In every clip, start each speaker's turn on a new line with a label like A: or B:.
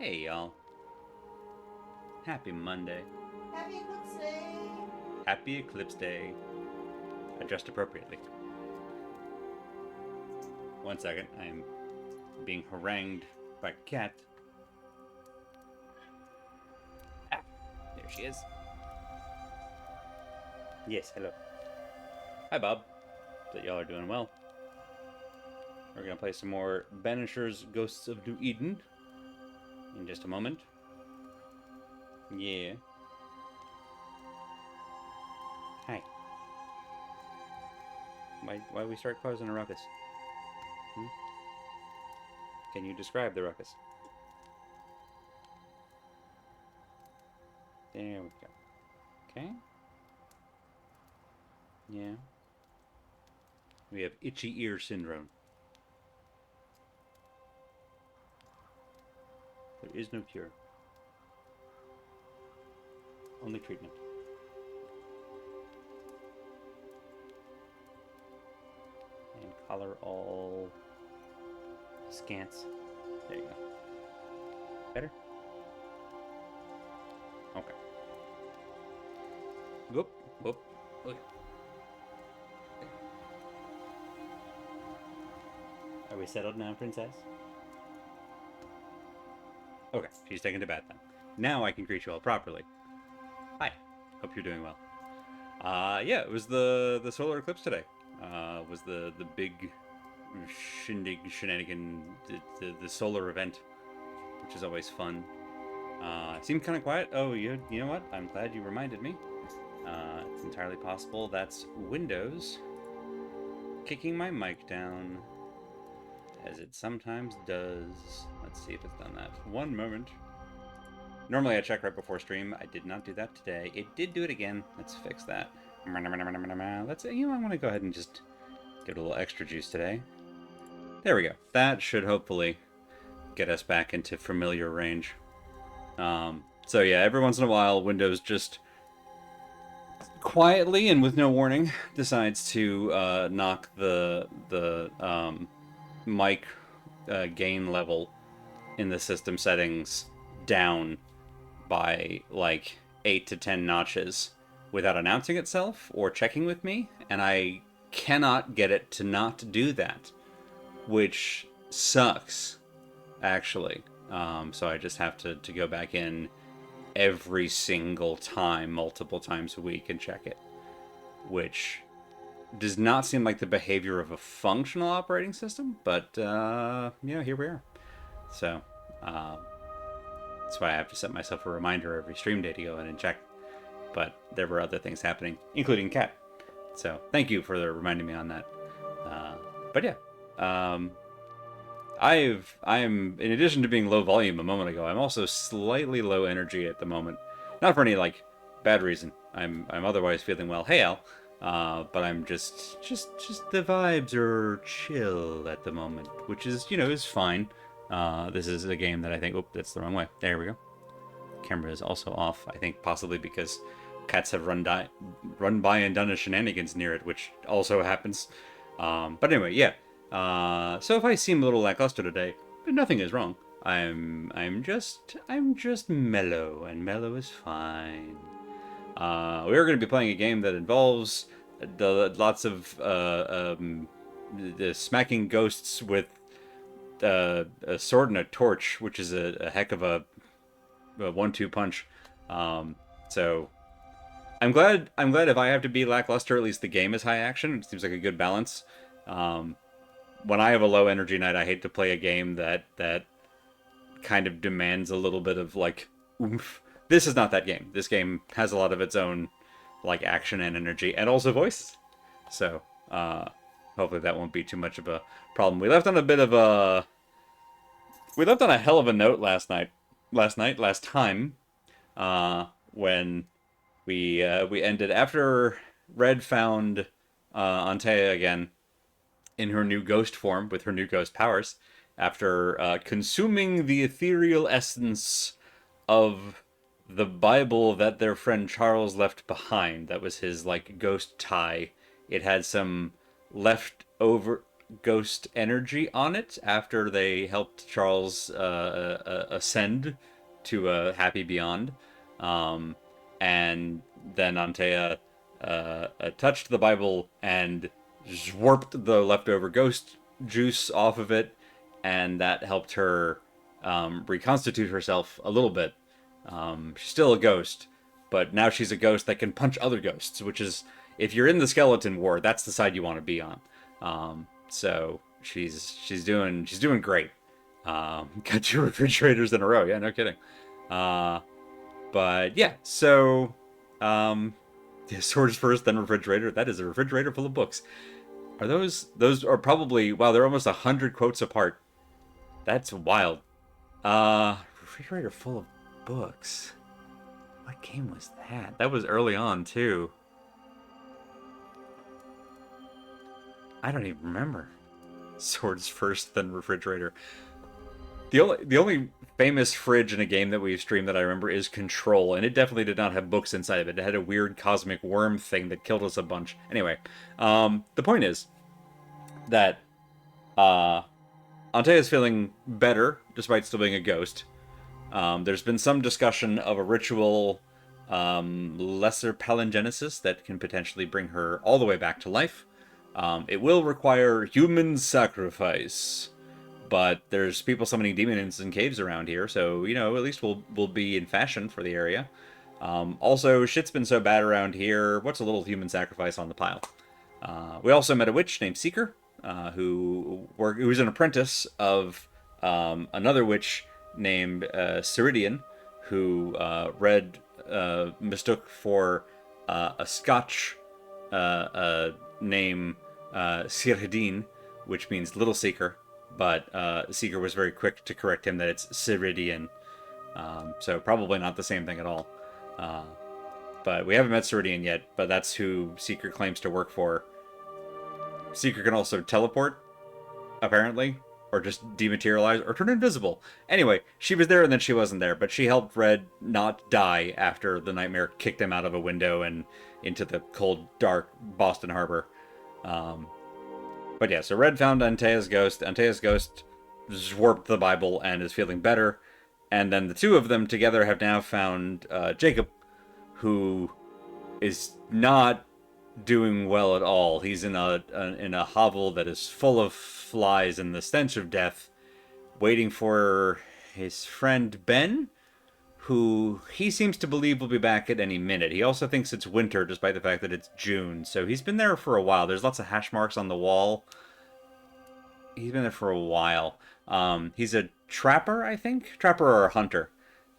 A: Hey, y'all. Happy Monday.
B: Happy Eclipse Day!
A: Happy Eclipse Day. Adjust appropriately. One second. I'm being harangued by a cat. Ah, there she is. Yes, hello. Hi, Bob. That y'all are doing well. We're gonna play some more Banishers Ghosts of New Eden in just a moment. Yeah. Hi. Why we start causing a ruckus? Hmm? Can you describe the ruckus? There we go. Okay. Yeah. We have itchy ear syndrome. There is no cure. Only treatment. And color all scants. There you go. Better? Okay. Whoop, whoop. Look. Are we settled now, princess? Okay, she's taken to bed then. Now I can greet you all properly. Hi. Hope you're doing well. Yeah, it was the solar eclipse today. Was the big shindig shenanigan, the solar event, which is always fun. It seemed kind of quiet. Oh, you know what? I'm glad you reminded me. It's entirely possible that's Windows kicking my mic down, as it sometimes does. Let's see if it's done that. One moment. Normally I check right before stream. I did not do that today. It did do it again. Let's fix that. Let's, I want to go ahead and just give it a little extra juice today. There we go. That should hopefully get us back into familiar range. So yeah, every once in a while, Windows just quietly and with no warning decides to knock the mic gain level in the system settings down by like 8 to 10 notches without announcing itself or checking with me, and I cannot get it to not do that, which sucks actually. So I just have to go back in every single time, multiple times a week, and check it, which does not seem like the behavior of a functional operating system, but yeah, here we are. So that's why I have to set myself a reminder every stream day to go in and check. But there were other things happening, including cat. So thank you for reminding me on that. But yeah, I'm in addition to being low volume a moment ago, I'm also slightly low energy at the moment. Not for any like bad reason. I'm otherwise feeling well. Hey Al, but I'm just the vibes are chill at the moment, which is is fine. This is a game that I think. Oh, that's the wrong way. There we go. Camera is also off. I think possibly because cats have run by and done a shenanigans near it, which also happens. But anyway, yeah. So if I seem a little lackluster today, but nothing is wrong. I'm just mellow, and mellow is fine. We're going to be playing a game that involves lots of the smacking ghosts with a sword and a torch, which is a heck of a 1-2 punch. So I'm glad if I have to be lackluster, at least the game is high action. It seems like a good balance. When I have a low energy night, I hate to play a game that kind of demands a little bit of like oomph. This is not that game. This game has a lot of its own like action and energy, and also voice. So hopefully that won't be too much of a problem. We left on a hell of a note last time, when we ended after Red found Antea again in her new ghost form with her new ghost powers after consuming the ethereal essence of the Bible that their friend Charles left behind. That was his like ghost tie. It had some leftover ghost energy on it after they helped Charles ascend to a happy beyond. Um, and then Antea touched the Bible and warped the leftover ghost juice off of it, and that helped her reconstitute herself a little bit. She's still a ghost, but now she's a ghost that can punch other ghosts, which is, if you're in the skeleton war, that's the side you want to be on. So she's doing great. Got 2 refrigerators in a row. Yeah, no kidding. Uh, but yeah, so yeah, swords first, then refrigerator. That is a refrigerator full of books. Are those are probably, wow, they're almost 100 quotes apart. That's wild. Refrigerator full of books. What game was that? That was early on too. I don't even remember. Swords first, then refrigerator. The only famous fridge in a game that we've streamed that I remember is Control, and it definitely did not have books inside of it. It had a weird cosmic worm thing that killed us a bunch. Anyway, the point is that Antea's feeling better despite still being a ghost. There's been some discussion of a ritual, lesser palingenesis that can potentially bring her all the way back to life. It will require human sacrifice, but there's people summoning demons in caves around here, so at least we'll be in fashion for the area. Also, shit's been so bad around here. What's a little human sacrifice on the pile? We also met a witch named Seeker, who's an apprentice of another witch named Ceridian, who Red mistook for a Scotch name, Cyrhideen, which means Little Seeker, but Seeker was very quick to correct him that it's Ceridian, so probably not the same thing at all. But we haven't met Ceridian yet, but that's who Seeker claims to work for. Seeker can also teleport, apparently, or just dematerialize, or turn invisible. Anyway, she was there and then she wasn't there, but she helped Red not die after the nightmare kicked him out of a window and into the cold, dark Boston Harbor. But yeah, so Red found Antea's ghost. Antea's ghost warped the Bible and is feeling better. And then the two of them together have now found Jacob, who is not doing well at all. He's in a hovel that is full of flies and the stench of death, waiting for his friend Ben, who he seems to believe will be back at any minute. He also thinks it's winter, despite the fact that it's June. So he's been there for a while. There's lots of hash marks on the wall. He's been there for a while. He's a trapper, I think? Trapper or a hunter.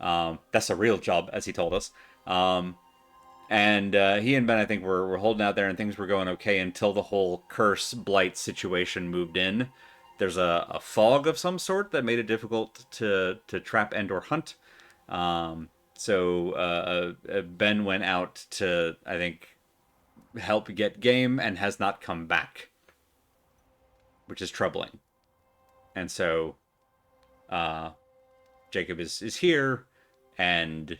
A: That's a real job, as he told us. And he and Ben, I think, were holding out there, and things were going okay until the whole curse blight situation moved in. There's a fog of some sort that made it difficult to trap and or hunt. So Ben went out to, I think, help get game and has not come back, which is troubling. And so Jacob is here and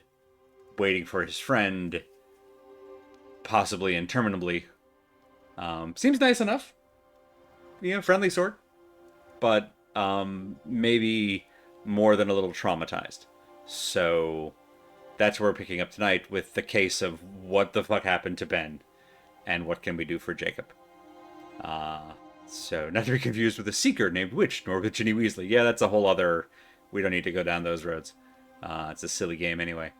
A: waiting for his friend, possibly interminably. Seems nice enough. Friendly sort. But maybe more than a little traumatized. So that's where we're picking up tonight with the case of what the fuck happened to Ben and what can we do for Jacob. So not to be confused with a seeker named Witch, nor with Ginny Weasley. Yeah, that's a whole other... We don't need to go down those roads. It's a silly game anyway.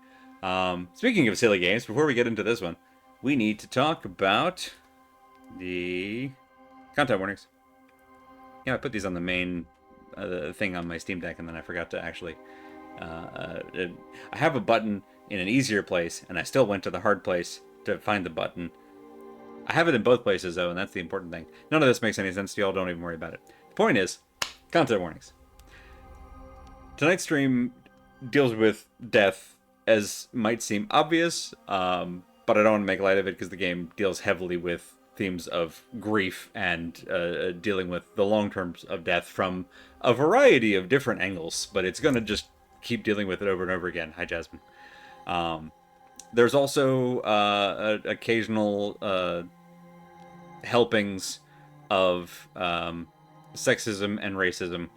A: Speaking of silly games, before we get into this one, we need to talk about the content warnings. Yeah, I put these on the main thing on my Steam Deck, and then I forgot to actually... I have a button in an easier place, and I still went to the hard place to find the button. I have it in both places, though, and that's the important thing. None of this makes any sense to y'all, don't even worry about it. The point is, content warnings. Tonight's stream deals with death, as might seem obvious, but I don't want to make light of it because the game deals heavily with themes of grief and dealing with the long terms of death from a variety of different angles, but it's going to just keep dealing with it over and over again. Hi, Jasmine. There's also occasional helpings of sexism and racism.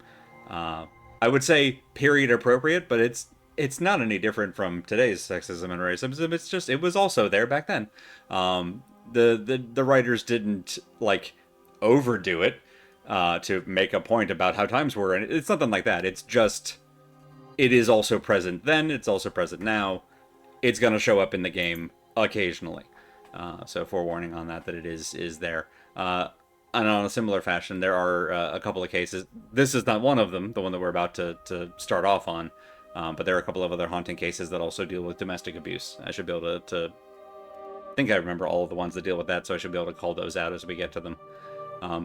A: Uh, I would say period appropriate, but it's not any different from today's sexism and racism. It's just it was also there back then. The writers didn't like overdo it to make a point about how times were, and it's nothing like that. It's just it is also present then. It's also present now. It's gonna show up in the game occasionally. So forewarning on that it is there. And on a similar fashion, there are a couple of cases. This is not one of them, the one that we're about to start off on. But there are a couple of other haunting cases that also deal with domestic abuse. I should be able to think I remember all of the ones that deal with that, so I should be able to call those out as we get to them.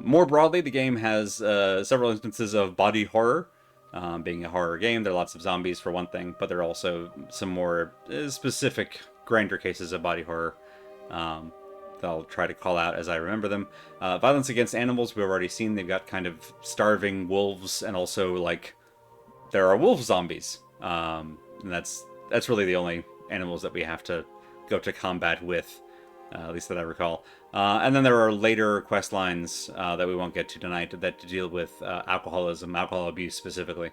A: More broadly, the game has several instances of body horror. Being a horror game, there are lots of zombies for one thing, but there are also some more specific, grander cases of body horror. I'll try to call out as I remember them. Violence against animals, we've already seen. They've got kind of starving wolves, and also, like, there are wolf zombies. And that's really the only animals that we have to go to combat with, at least that I recall. And then there are later quest lines that we won't get to tonight that deal with alcoholism, alcohol abuse specifically.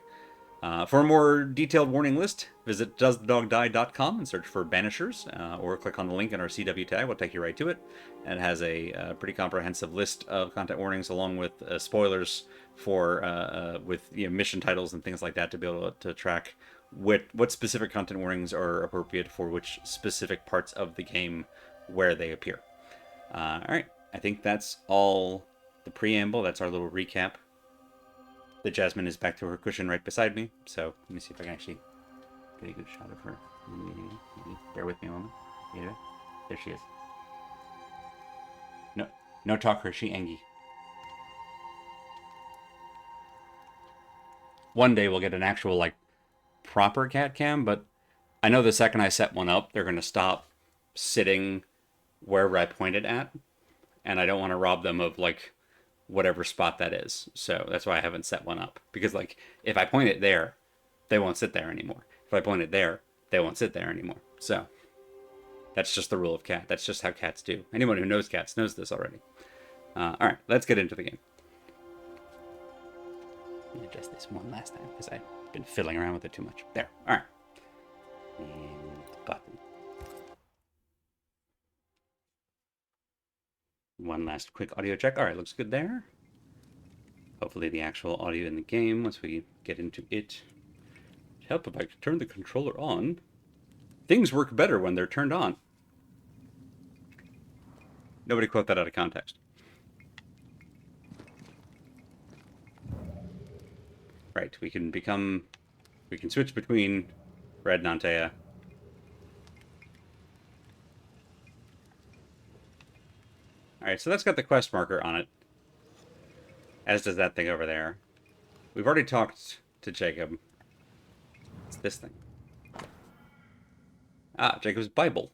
A: For a more detailed warning list, visit doesthedogdie.com and search for Banishers, or click on the link in our CW tag. We'll take you right to it. And it has a pretty comprehensive list of content warnings along with spoilers for with mission titles and things like that to be able to track what specific content warnings are appropriate for which specific parts of the game where they appear. All right, I think that's all the preamble. That's our little recap. The Jasmine is back to her cushion right beside me, so let me see if I can actually get a good shot of her in the meeting. Maybe bear with me a moment. Yeah, there she is. No talk her, she Angie. One day we'll get an actual, like, proper cat cam, but I know the second I set one up, they're going to stop sitting wherever I point it at, and I don't want to rob them of, like, whatever spot that is. So that's why I haven't set one up. Because, like, if I point it there, they won't sit there anymore. If I point it there, they won't sit there anymore. So that's just the rule of cat. That's just how cats do. Anyone who knows cats knows this already. All right, let's get into the game. Let me adjust this one last time because I've been fiddling around with it too much. There. All right. And button. One last quick audio check. All right, looks good there. Hopefully the actual audio in the game, once we get into it. Help if I could turn the controller on. Things work better when they're turned on. Nobody quote that out of context. Right, we can switch between Red and Antea. Alright, so that's got the quest marker on it. As does that thing over there. We've already talked to Jacob. It's this thing. Ah, Jacob's Bible.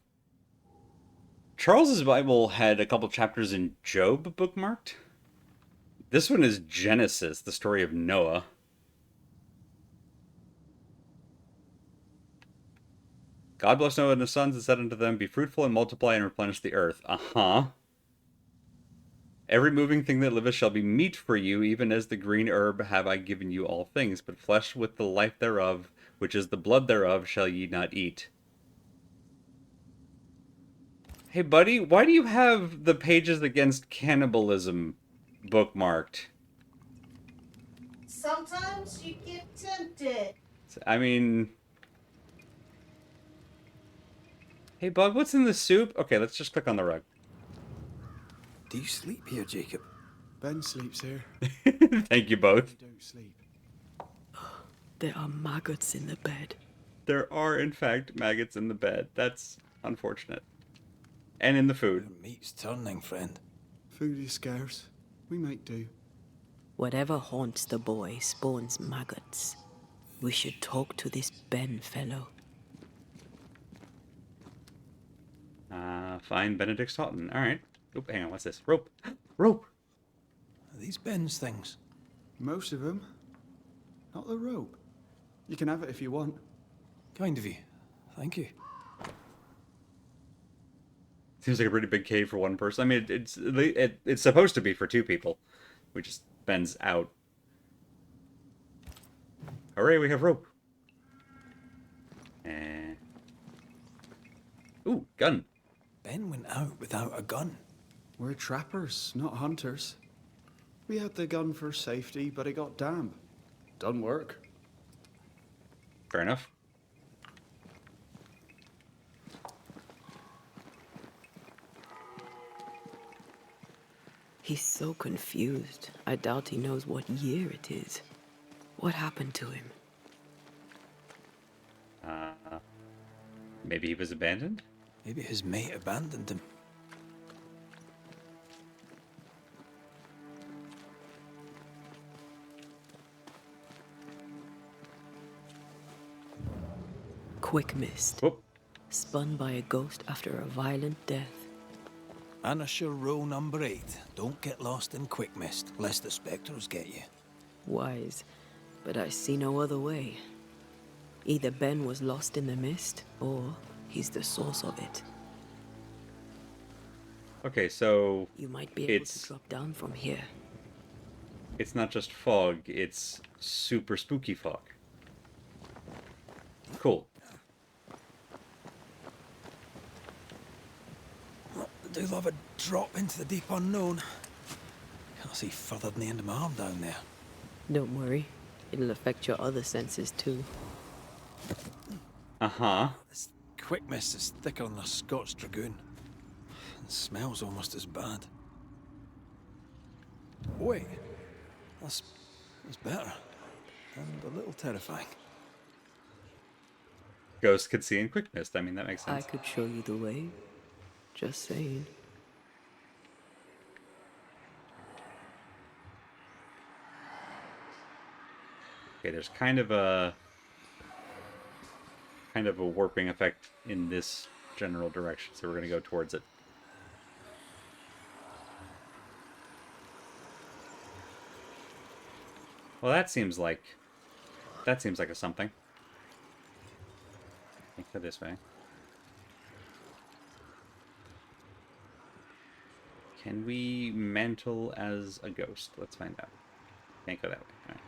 A: Charles's Bible had a couple chapters in Job bookmarked. This one is Genesis, the story of Noah. God blessed Noah and his sons and said unto them, be fruitful and multiply and replenish the earth. Every moving thing that liveth shall be meat for you, even as the green herb have I given you all things. But flesh with the life thereof, which is the blood thereof, shall ye not eat. Hey, buddy, why do you have the pages against cannibalism bookmarked?
B: Sometimes you get tempted.
A: I mean... Hey, bud, what's in the soup? Okay, let's just click on the rug.
C: Do you sleep here, Jacob?
D: Ben sleeps here.
A: Thank you both.
D: I don't sleep.
E: There are maggots in the bed.
A: There are, in fact, maggots in the bed. That's unfortunate. And in the food.
C: Your meat's turning, friend.
D: Food is scarce. We make do.
E: Whatever haunts the boy spawns maggots. We should talk to this Ben fellow.
A: Find Benedict Stoughton. Alright. Oop, hang on, what's this? Rope. Rope!
C: Are these Ben's things?
D: Most of them. Not the rope. You can have it if you want.
C: Kind of you. Thank you.
A: Seems like a pretty big cave for one person. I mean, it's supposed to be for two people. We just Ben's out Hooray, we have rope. Eh. Ooh, gun.
C: Ben went out without a gun.
D: We're trappers, not hunters. We had the gun for safety, but it got damp. Doesn't work.
A: Fair enough.
E: He's so confused. I doubt he knows what year it is. What happened to him?
A: Maybe he was abandoned?
C: Maybe his mate abandoned him.
E: Quick mist.
A: Whoop.
E: Spun by a ghost after a violent death.
C: Banisher row number 8. Don't get lost in quick mist, lest the spectres get you.
E: Wise, but I see no other way. Either Ben was lost in the mist, or he's the source of it.
A: Okay, so
E: You might be able
A: It's-
E: to drop down from here.
A: it's not just fog, it's super spooky fog. Cool.
C: I do love a drop into the deep unknown. Can't see further than the end of my arm down there.
E: Don't worry, it'll affect your other senses too.
A: Uh-huh.
C: This quick mist is thicker than a Scots dragoon. And smells almost as bad. Wait, that's better. And a little terrifying.
A: Ghosts could see in quick mist. I mean, that makes
E: I
A: sense.
E: could show you the way. Just saying.
A: Okay, there's kind of a warping effect in this general direction, so we're gonna go towards it. Well, that seems like a something. Let's go this way. Can we mantle as a ghost? Let's find out. Can't go that way. All right.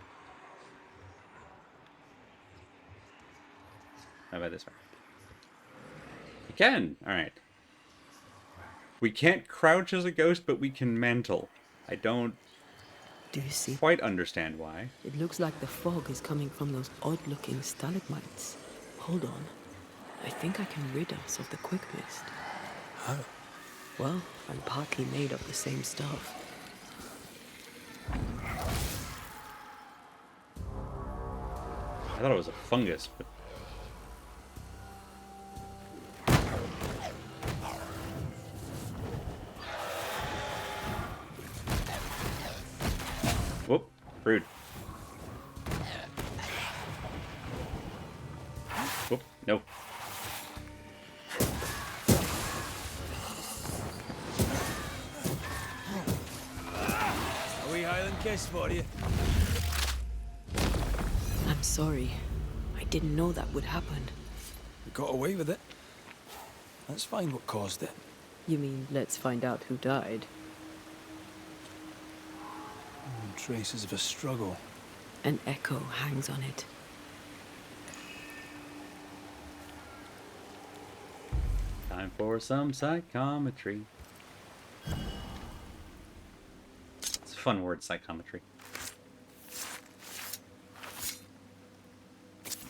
A: How about this way? We can! Alright. We can't crouch as a ghost, but we can mantle. I don't
E: Do you see?
A: quite understand why.
E: It looks like the fog is coming from those odd-looking stalagmites. Hold on. I think I can rid us of the quick mist.
C: How?
E: Well, I'm partly made of the same stuff.
A: I thought it was a fungus, but... Whoop. Rude. Whoop. No.
C: A wee Highland kiss for you.
E: I'm sorry. I didn't know that would happen.
C: We got away with it. Let's find what caused it.
E: You mean, let's find out who died?
C: Traces of a struggle.
E: An echo hangs on it.
A: Time for some psychometry. It's a fun word, psychometry.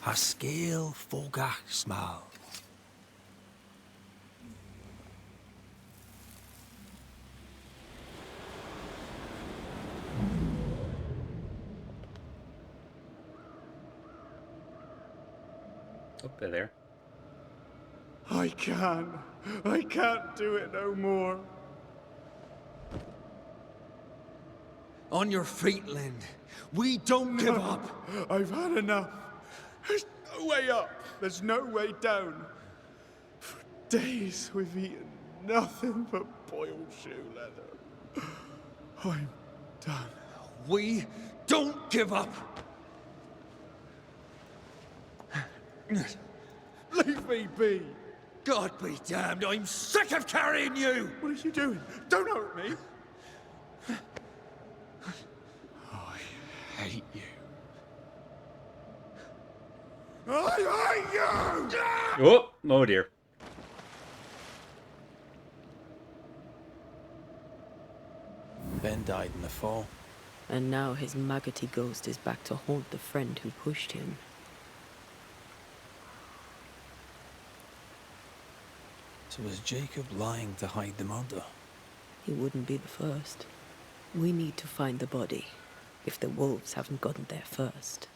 C: A scale fogach smile.
A: Oh, they're there.
D: I can't do it no more.
F: On your feet, Lind. We don't give up.
D: I've had enough. There's no way up. There's no way down. For days we've eaten nothing but boiled shoe leather. I'm done.
F: We don't give up.
D: Leave me be.
F: God be damned, I'm sick of carrying you!
D: What are you doing? Don't hurt me. I hate you. I hate you!
A: Oh, oh dear.
C: Ben died in the fall.
E: And now his maggoty ghost is back to haunt the friend who pushed him.
C: So was Jacob lying to hide the murder?
E: He wouldn't be the first. We need to find the body, if the wolves haven't gotten there first.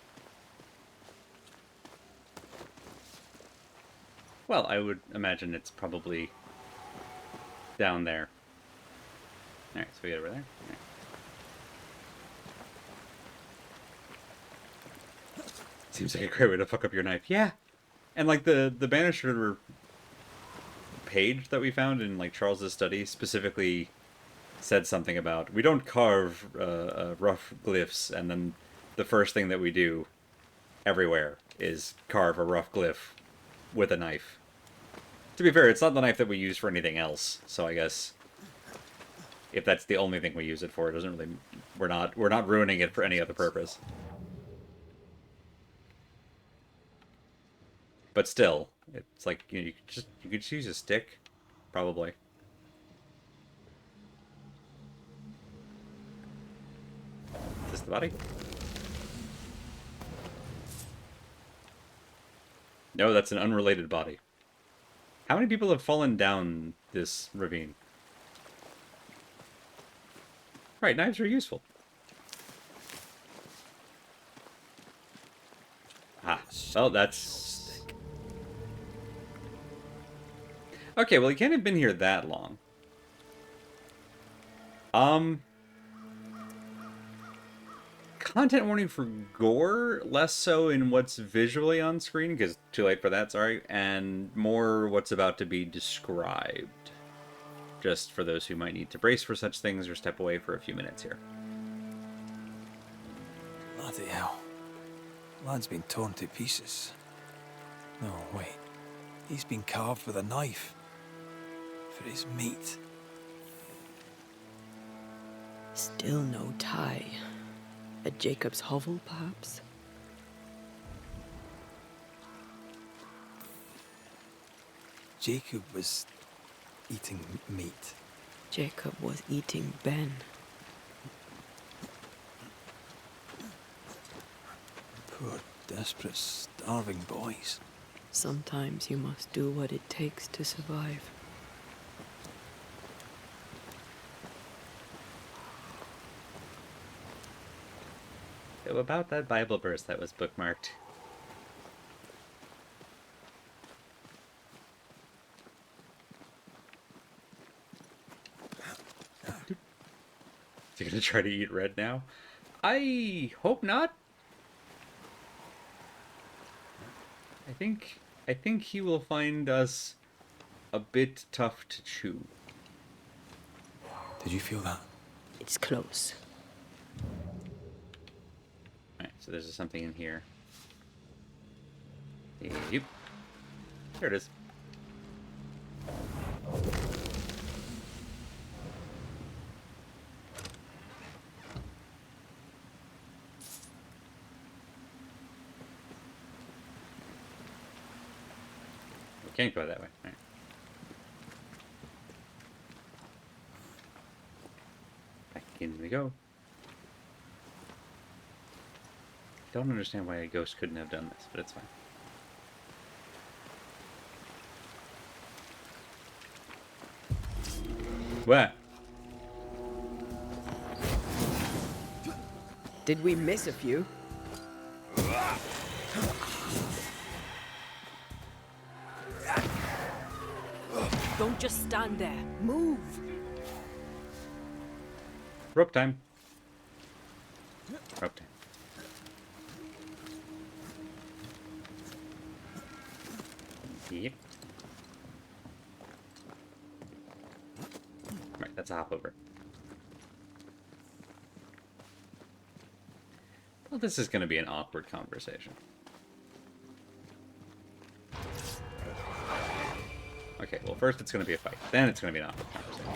A: Well, I would imagine it's probably down there. Alright, so we get over there. Alright. Seems like a great way to fuck up your knife. Yeah! And like the Banisher page that we found in like Charles's study specifically said something about we don't carve rough glyphs, and then the first thing that we do everywhere is carve a rough glyph with a knife. To be fair, it's not the knife that we use for anything else, so I guess if that's the only thing we use it for, it doesn't really we're not ruining it for any other purpose. But still, it's like you could just use a stick, probably. Is this the body? No, that's an unrelated body. How many people have fallen down this ravine? Right, knives are useful. Ah, well, that's... Okay, well, he can't have been here that long. Content warning for gore, less so in what's visually on screen, because too late for that, sorry, and more what's about to be described. Just for those who might need to brace for such things or step away for a few minutes here.
C: Bloody hell. Lad's been torn to pieces. No, wait. He's been carved with a knife. For his meat.
E: Still no tie. At Jacob's hovel, perhaps?
C: Jacob was eating meat.
E: Jacob was eating Ben.
C: Poor, desperate, starving boys.
E: Sometimes you must do what it takes to survive.
A: So about that Bible verse that was bookmarked. Is he gonna try to eat red now? I hope not. I think he will find us a bit tough to chew.
C: Did you feel that?
E: It's close.
A: Alright, so there's something in here. Yep. There it is. We can't go that way. Alright. Back in we go. Don't understand why a ghost couldn't have done this, but it's fine. What?
E: Did we miss a few? Don't just stand there. Move!
A: Rope time. Rope time. Yep. Right, that's a hop over. Well, this is going to be an awkward conversation. Okay, well, first it's going to be a fight. Then it's going to be an awkward conversation.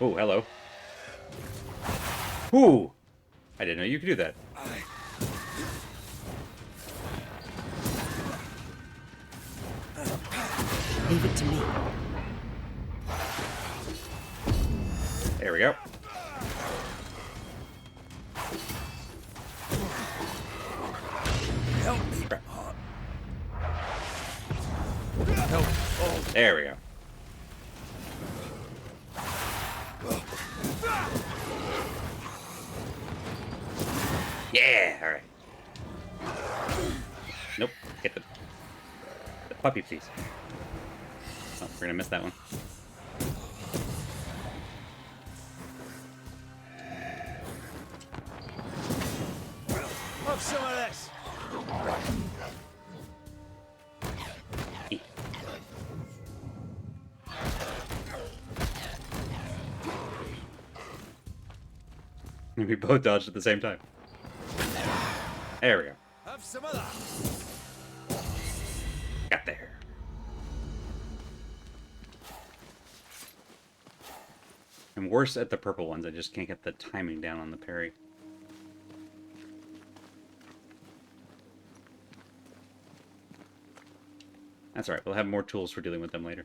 A: Oh, hello. Ooh! I didn't know you could do that.
E: Leave it to me.
A: There we go.
C: Help me.
A: Crap.
C: Help.
A: There we go. Yeah, alright. Nope, get the puppy, please. Oh, we're gonna miss that one.
F: Have some of this.
A: We both dodged at the same time. There we go.
F: Have some of that.
A: Got there. I'm worse at the purple ones. I just can't get the timing down on the parry. That's alright. We'll have more tools for dealing with them later.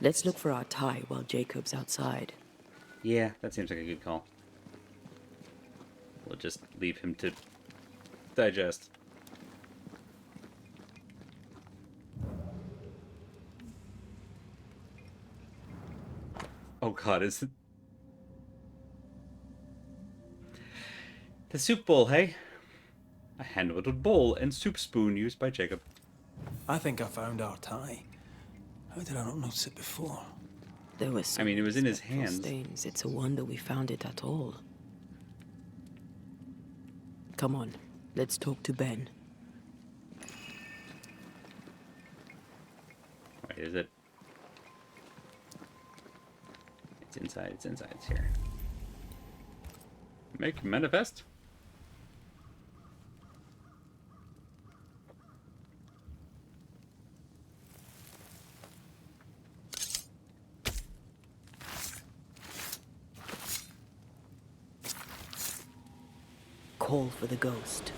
E: Let's look for our tie while Jacob's outside.
A: Yeah, that seems like a good call. We'll just leave him to digest. Oh god, is it... The soup bowl, hey? A hand-whittled bowl and soup spoon used by Jacob.
C: I think I found our tie. How did I not notice it before?
E: There were so
A: I mean, it was in his
E: spectral
A: hands.
E: stains. It's a wonder we found it at all. Come on, let's talk to Ben.
A: Wait, is it? It's inside, it's here. Make manifest?
E: Call for the ghost.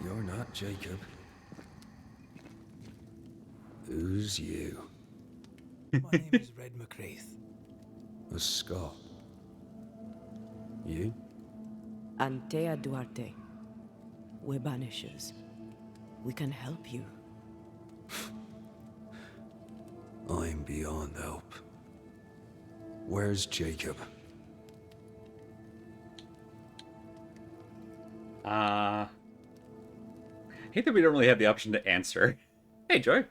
F: You're not Jacob. Who's you?
C: My name is Red McCraith.
F: A Scot. You?
E: Antea Duarte. We're Banishers. We can help you.
F: I'm beyond help. Where's Jacob?
A: I hate that we don't really have the option to answer. Hey, Joy.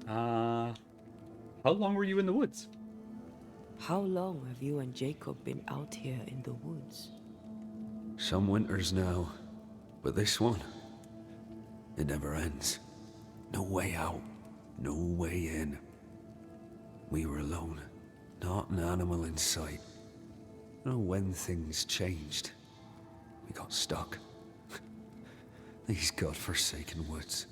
A: How long were you in the woods?
E: How long have you and Jacob been out here in the woods?
F: Some winters now, but this one, it never ends. No way out, no way in. We were alone, not an animal in sight. Oh, when things changed, we got stuck. These godforsaken woods.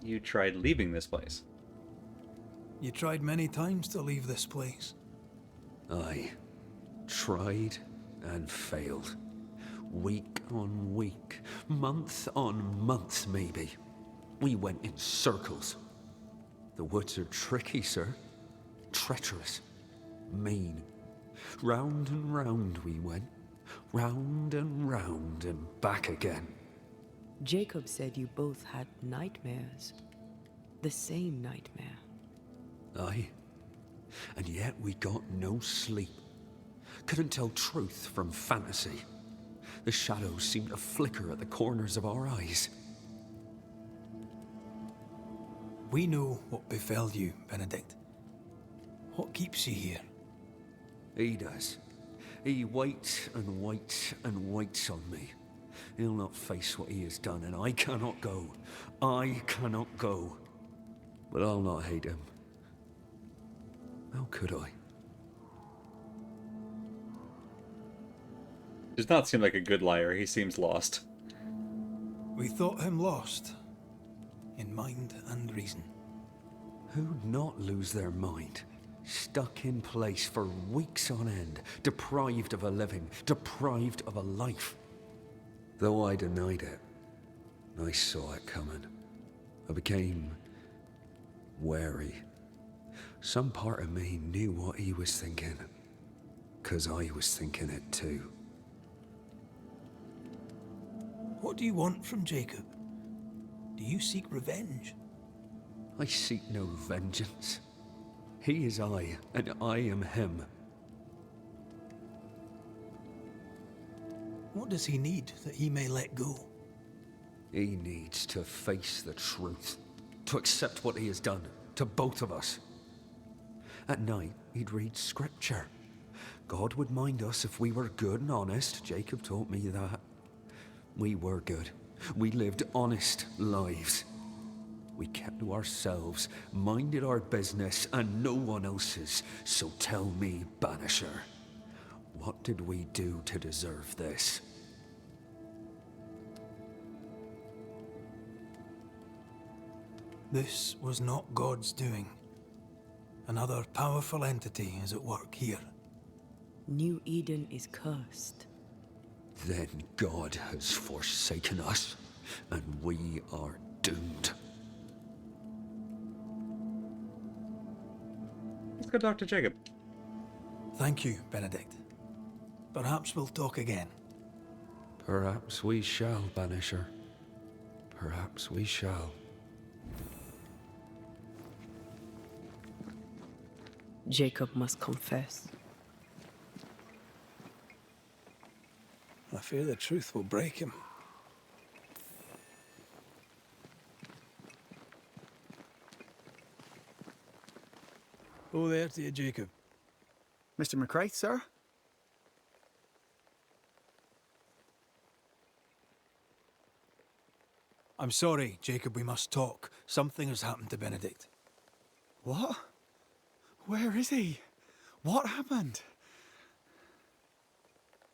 A: You tried leaving this place.
C: You tried many times to leave this place.
F: I tried and failed. Week on week, month on month, maybe. We went in circles. The woods are tricky, sir. Treacherous. Mean. Round and round we went. Round and back again.
E: Jacob said you both had nightmares. The same nightmare.
F: Aye. And yet we got no sleep. Couldn't tell truth from fantasy. The shadows seemed to flicker at the corners of our eyes.
C: We know what befell you, Benedict. What keeps you here?
F: He does. He waits and waits and waits on me. He'll not face what he has done, and I cannot go. I cannot go. But I'll not hate him. How could I?
A: Does not seem like a good liar. He seems lost.
C: We thought him lost. In mind and reason.
F: Who'd not lose their mind? Stuck in place for weeks on end, deprived of a living, deprived of a life. Though I denied it, I saw it coming. I became wary. Some part of me knew what he was thinking, 'cause I was thinking it too.
C: What do you want from Jacob? Do you seek revenge?
F: I seek no vengeance. He is I, and I am him.
C: What does he need that he may let go?
F: He needs to face the truth, to accept what he has done, to both of us. At night, he'd read scripture. God would mind us if we were good and honest. Jacob taught me that. We were good. We lived honest lives. We kept to ourselves, minded our business and no one else's. So tell me, Banisher, what did we do to deserve this?
C: This was not God's doing. Another powerful entity is at work here.
E: New Eden is cursed.
F: Then God has forsaken us, and we are doomed.
A: Let's go talk to Jacob.
C: Thank you, Benedict. Perhaps we'll talk again.
F: Perhaps we shall, Banisher. Perhaps we shall.
E: Jacob must confess.
C: I fear the truth will break him. Oh, there to you, Jacob.
D: Mr. McCraith, sir?
C: I'm sorry, Jacob, we must talk. Something has happened to Benedict.
D: What? Where is he? What happened?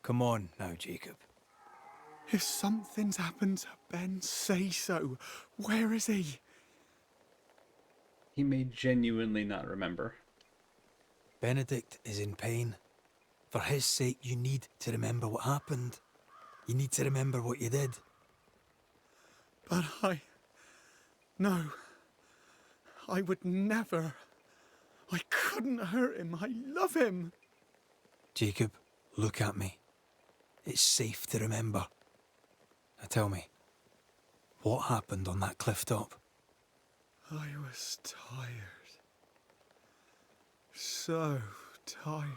C: Come on now, Jacob.
D: If something's happened to Ben, say so. Where is he?
A: He may genuinely not remember.
C: Benedict is in pain. For his sake, you need to remember what happened. You need to remember what you did.
D: But No. I would never. I couldn't hurt him. I love him.
C: Jacob, look at me. It's safe to remember. Now tell me, what happened on that cliff top?
D: I was tired. So tired.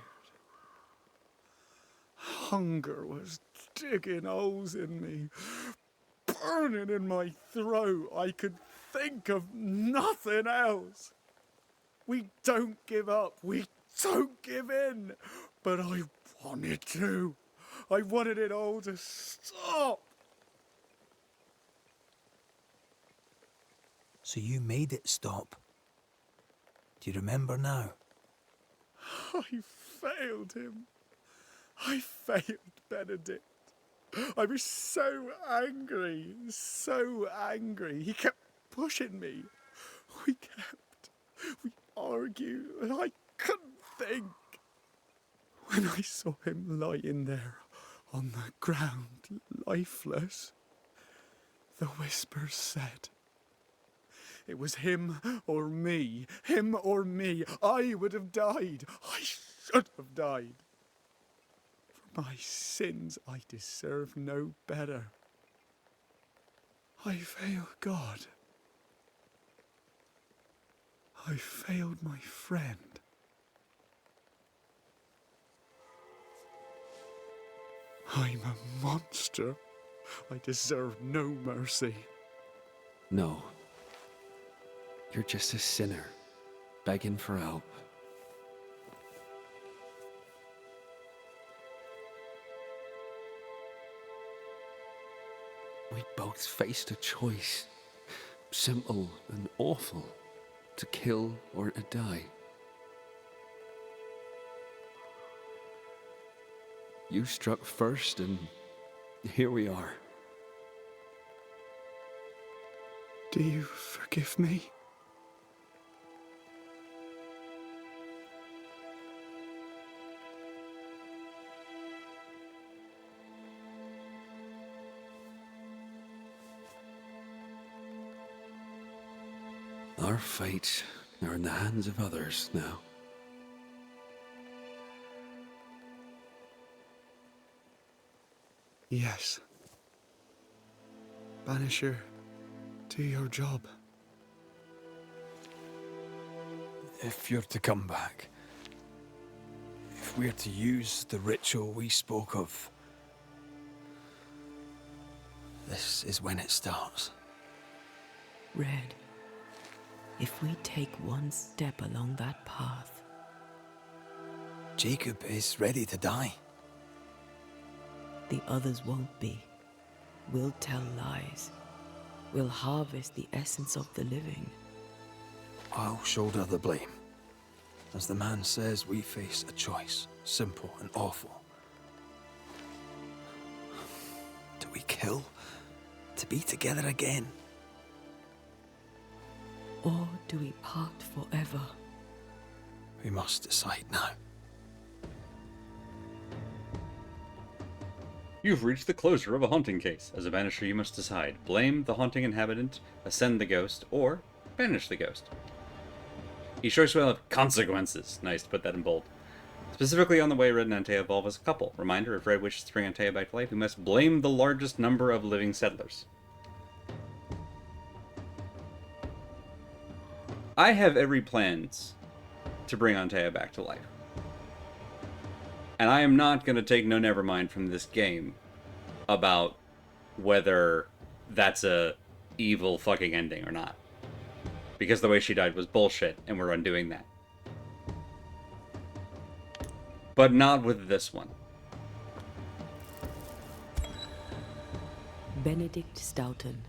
D: Hunger was digging holes in me, burning in my throat. I could think of nothing else. We don't give up. We don't give in. But I wanted to. I wanted it all to stop.
C: So you made it stop. Do you remember now?
D: I failed him. I failed Benedict. I was so angry, so angry. He kept pushing me. We argued, and I couldn't think. When I saw him lying there on the ground, lifeless, the whispers said, it was him or me, him or me. I would have died. I should have died. For my sins, I deserve no better. I failed God. I failed my friend. I'm a monster. I deserve no mercy.
F: No. You're just a sinner, begging for help. We both faced a choice, simple and awful, to kill or to die. You struck first, and here we are.
D: Do you forgive me?
F: Our fates are in the hands of others now.
D: Yes. Banisher, do your job.
C: If you're to come back, if we're to use the ritual we spoke of, this is when it starts.
E: Red, if we take one step along that path,
C: Jacob is ready to die.
E: the others won't be. We'll tell lies. We'll harvest the essence of the living.
C: I'll shoulder the blame. As the man says, we face a choice, simple and awful. Do we kill to be together again?
E: Or do we part forever?
C: We must decide now.
A: You've reached the closure of a haunting case. As a banisher, you must decide. Blame the haunting inhabitant, ascend the ghost, or banish the ghost. Each choice will have consequences. Nice to put that in bold. Specifically on the way Red and Antea evolve as a couple. Reminder, if Red wishes to bring Antea back to life, we must blame the largest number of living settlers. I have every plans to bring Antea back to life. And I am not going to take no nevermind from this game about whether that's a evil fucking ending or not. Because the way she died was bullshit, and we're undoing that. But not with this one.
E: Benedict Stoughton.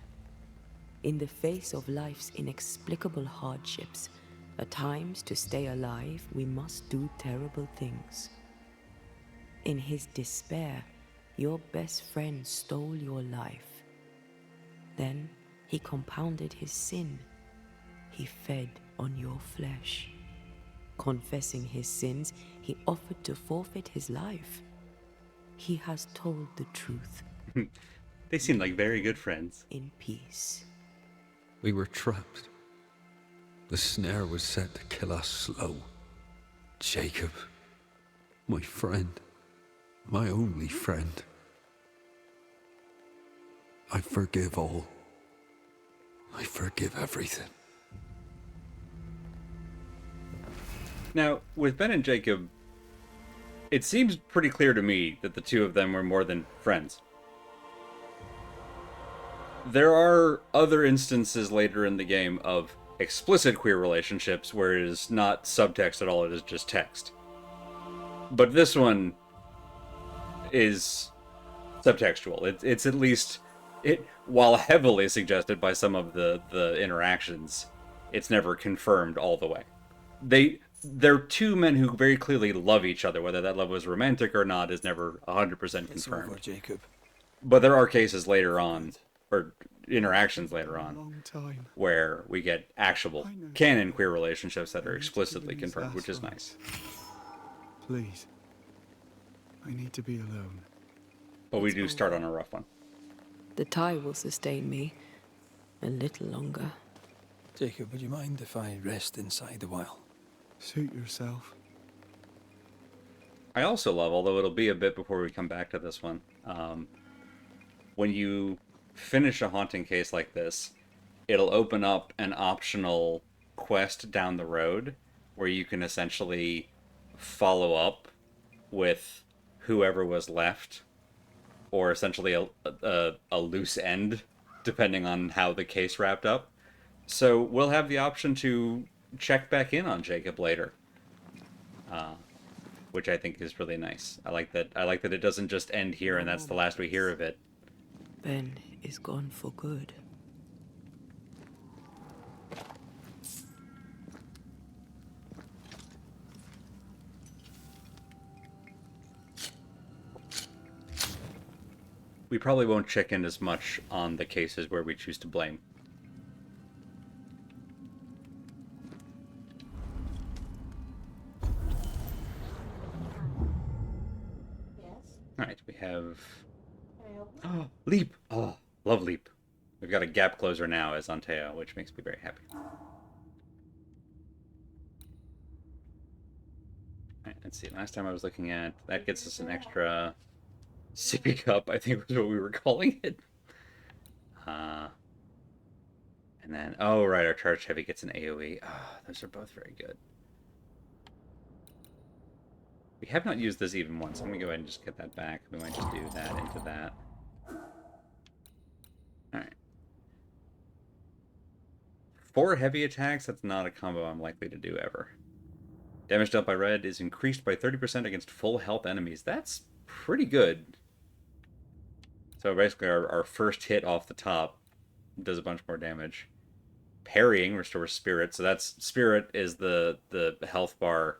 E: In the face of life's inexplicable hardships, at times to stay alive, we must do terrible things. In his despair, your best friend stole your life. Then he compounded his sin. He fed on your flesh. Confessing his sins, he offered to forfeit his life. He has told the truth.
A: They seem like very good friends.
E: In peace.
F: We were trapped. The snare was set to kill us slow. Jacob, my friend, my only friend. I forgive all. I forgive everything.
A: Now, with Ben and Jacob, it seems pretty clear to me that the two of them were more than friends. There are other instances later in the game of explicit queer relationships where it is not subtext at all, it is just text. But this one is subtextual. It's at least, while heavily suggested by some of the interactions, it's never confirmed all the way. They're two men who very clearly love each other. Whether that love was romantic or not is never 100% confirmed.
C: It's over, Jacob.
A: But there are cases later on, or interactions later on,
D: Long time.
A: where we get actual canon queer relationships that are explicitly confirmed, which is nice.
D: Please. I need to be alone.
A: But we do start on a rough one.
E: The tie will sustain me a little longer.
C: Jacob, would you mind if I rest inside a while?
D: Suit yourself.
A: I also love, although it'll be a bit before we come back to this one, when you finish a haunting case like this, it'll open up an optional quest down the road where you can essentially follow up with whoever was left, or essentially a loose end, depending on how the case wrapped up. So we'll have the option to check back in on Jacob later, which I think is really nice. I like that it doesn't just end here and that's the last we hear of it.
E: Ben is gone for good.
A: We probably won't check in as much on the cases where we choose to blame.
B: Yes.
A: Alright, we have...
B: Can I help you?
A: Oh, Leap! Oh, love Leap. We've got a gap closer now as Anteo, which makes me very happy. Let's see. Last time I was looking at that gets us an extra sippy cup. I think was what we were calling it. And then oh right, our charged heavy gets an AOE. Ah, those are both very good. We have not used this even once. I'm gonna go ahead and just get that back. We might just do that into that. Alright. 4 heavy attacks, that's not a combo I'm likely to do ever. Damage dealt by red is increased by 30% against full health enemies. That's pretty good. So basically our first hit off the top does a bunch more damage. Parrying restores spirit. So that's spirit is the health bar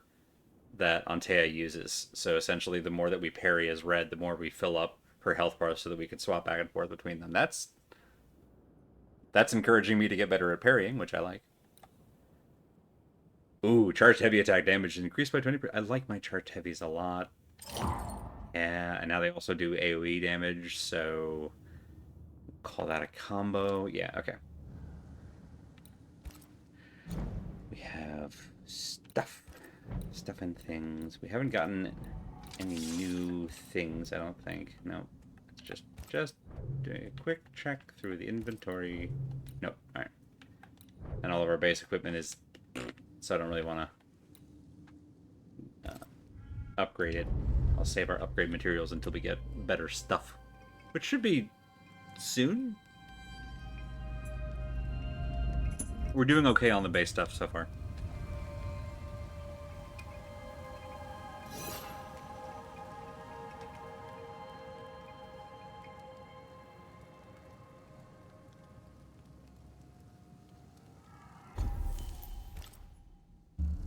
A: that Antea uses. So essentially the more that we parry as red, the more we fill up her health bar so that we can swap back and forth between them. That's encouraging me to get better at parrying, which I like. Ooh, charged heavy attack damage is increased by 20%. I like my charged heavies a lot. Yeah, and now they also do AoE damage, so call that a combo. Yeah, okay. We have stuff and things. We haven't gotten any new things, I don't think. No, it's just doing a quick check through the inventory. Nope. All right. And all of our base equipment is, so I don't really want to upgrade it. I'll save our upgrade materials until we get better stuff, which should be soon. We're doing okay on the base stuff so far.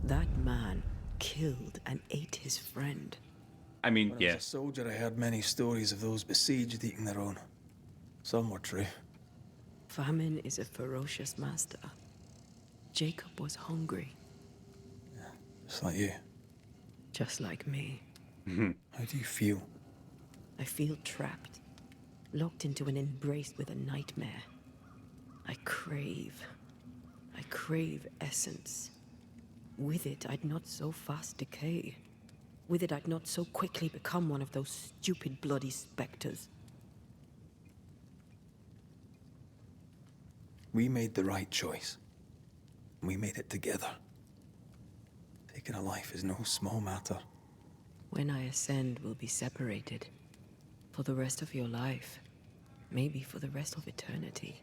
E: That man killed and ate his friend.
A: I mean,
C: When I
A: yeah.
C: was a soldier, I heard many stories of those besieged eating their own. Some were true.
E: Famine is a ferocious master. Jacob was hungry,
C: Just like you.
E: just like me.
C: How do you feel?
E: I feel trapped, locked into an embrace with a nightmare. I crave essence. With it, I'd not so fast decay. With it, I'd not so quickly become one of those stupid bloody specters.
C: We made the right choice. We made it together. Taking a life is no small matter.
E: When I ascend, we'll be separated. For the rest of your life. Maybe for the rest of eternity.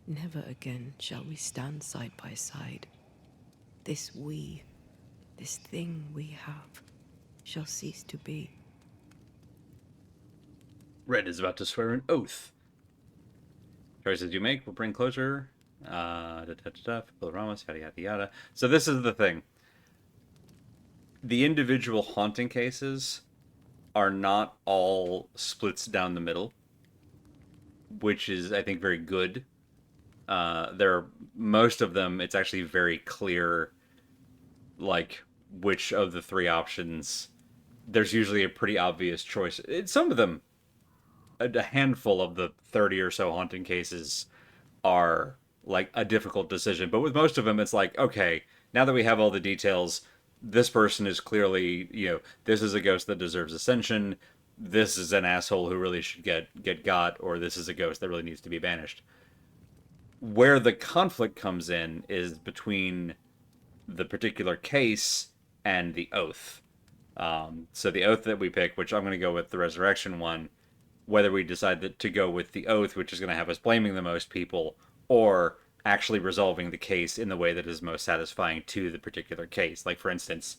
E: Never again shall we stand side by side. This thing we have, shall cease to be.
A: Red is about to swear an oath. Choices you make will bring closure. Ramos, yada yada yada. So this is the thing. The individual haunting cases are not all splits down the middle, which is, I think, very good. There are most of them. It's actually very clear, like which of the 3 options. There's usually a pretty obvious choice. Some of them, a handful of the 30 or so haunting cases are like a difficult decision. But with most of them, it's like, okay, now that we have all the details, this person is clearly, this is a ghost that deserves ascension. This is an asshole who really should get got, or this is a ghost that really needs to be banished. Where the conflict comes in is between the particular case and the oath. So the oath that we pick, which I'm going to go with the resurrection one, whether we decide to go with the oath, which is going to have us blaming the most people, or actually resolving the case in the way that is most satisfying to the particular case. Like, for instance,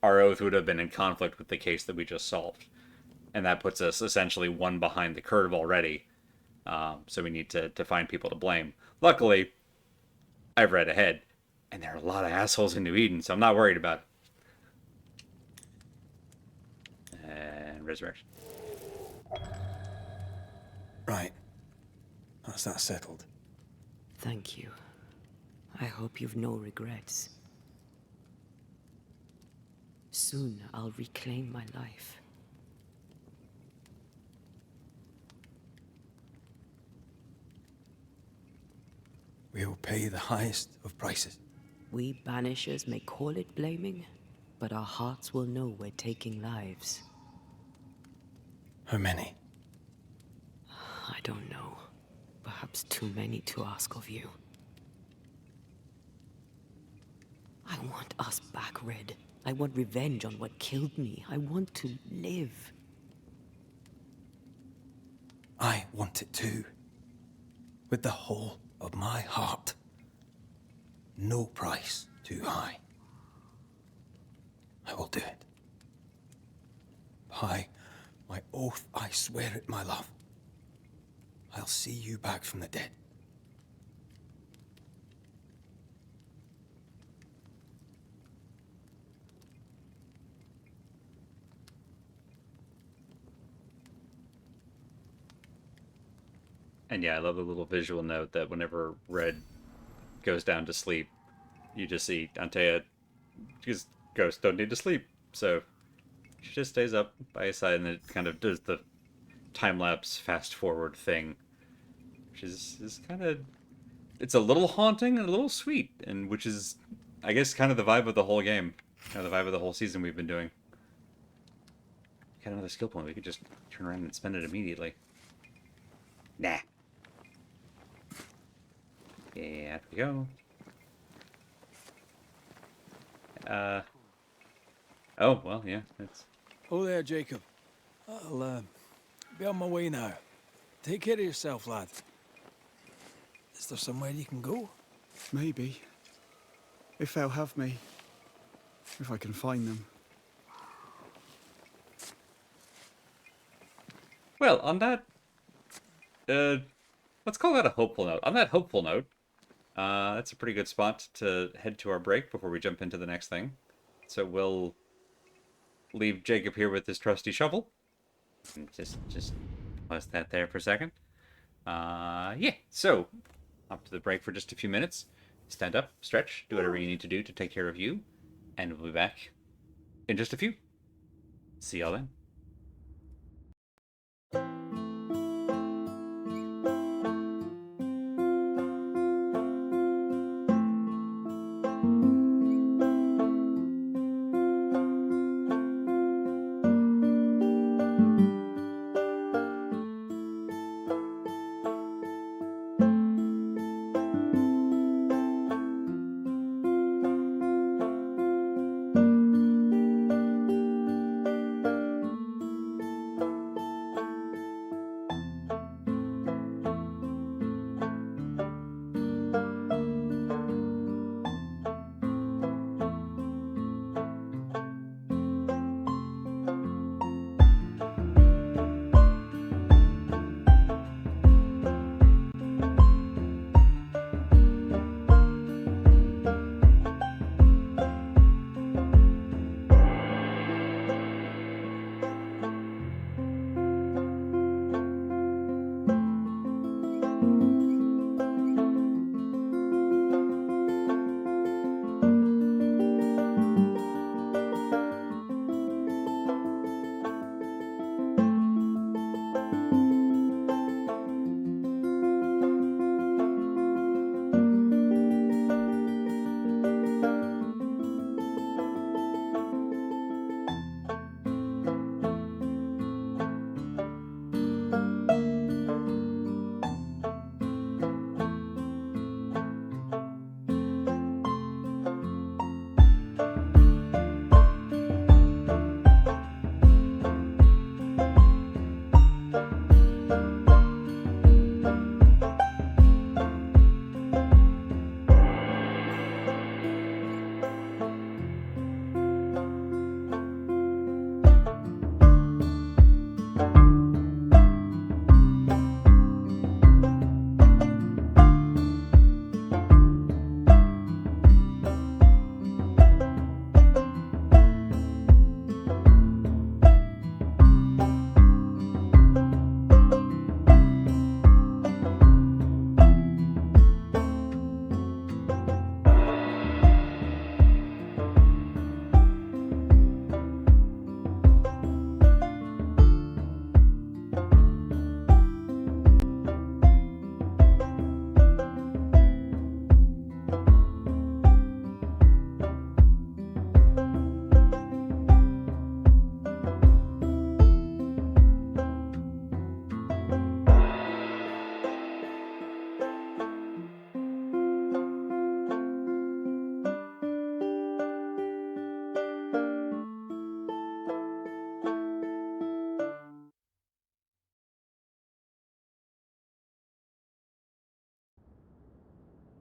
A: our oath would have been in conflict with the case that we just solved. And that puts us essentially one behind the curve already. So we need to find people to blame. Luckily, I've read ahead, and there are a lot of assholes in New Eden, so I'm not worried about it. And resurrection.
C: Right. That's that settled.
E: Thank you. I hope you've no regrets. Soon I'll reclaim my life.
C: We'll pay the highest of prices.
E: We Banishers may call it blaming, but our hearts will know we're taking lives.
C: How many?
E: I don't know. Perhaps too many to ask of you. I want us back, Red. I want revenge on what killed me. I want to live.
C: I want it too. With the whole of my heart. No price too high. I will do it. By my oath, I swear it, my love. I'll see you back from the dead.
A: And yeah, I love the little visual note that whenever Red goes down to sleep, you just see Antea, because ghosts don't need to sleep, so she just stays up by his side, and it kind of does the time-lapse fast-forward thing, which is kind of, it's a little haunting and a little sweet, and which is, I guess, kind of the vibe of the whole game, kind of the vibe of the whole season we've been doing. Got another skill point, we could just turn around and spend it immediately. Nah. Yeah, there we go. Oh, well, yeah, it's...
C: Oh there, Jacob. I'll be on my way now. Take care of yourself, lad. Is there somewhere you can go?
D: Maybe. If they'll have me. If I can find them.
A: Well, on that... let's call that a hopeful note. On that hopeful note, that's a pretty good spot to head to our break before we jump into the next thing. So we'll leave Jacob here with his trusty shovel. And just pause that there for a second. Yeah, so up to the break for just a few minutes. Stand up, stretch, do whatever you need to do to take care of you, and we'll be back in just a few. See y'all then.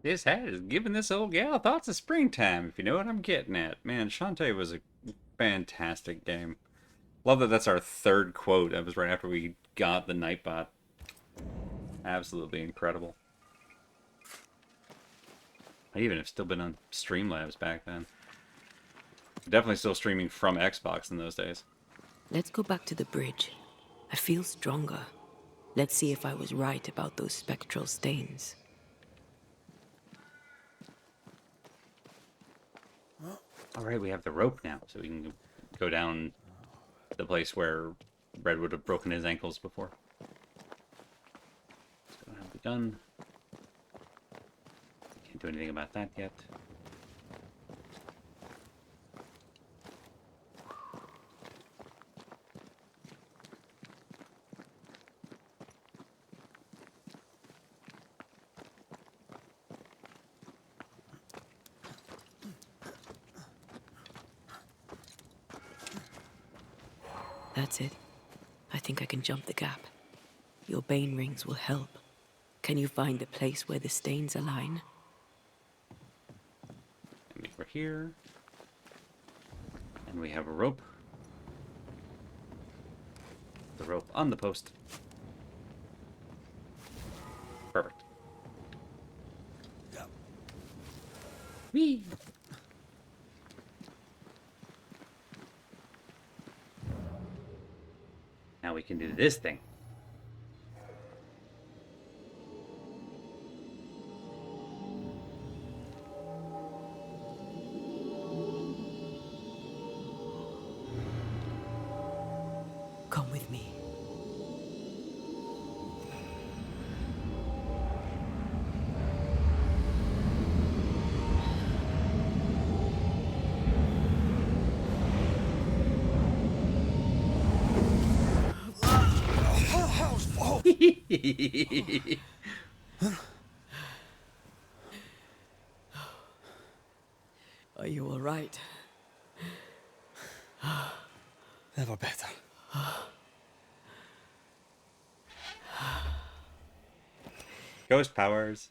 A: This hat is giving this old gal thoughts of springtime, if you know what I'm getting at. Man, Shantae was a fantastic game. Love that that's our third quote. That was right after we got the Nightbot. Absolutely incredible. I even have still been on Streamlabs back then. Definitely still streaming from Xbox in those days.
E: Let's go back to the bridge. I feel stronger. Let's see if I was right about those spectral stains.
A: Alright, we have the rope now, so we can go down the place where Red would have broken his ankles before. Still don't have the gun. Can't do anything about that yet.
E: That's it. I think I can jump the gap. Your bane rings will help. Can you find the place where the stains align?
A: And we're here. And we have a rope. The rope on the post. Perfect. Whee! Now we can do this thing.
E: Come with me. Are you all right?
C: Never better.
A: Ghost powers.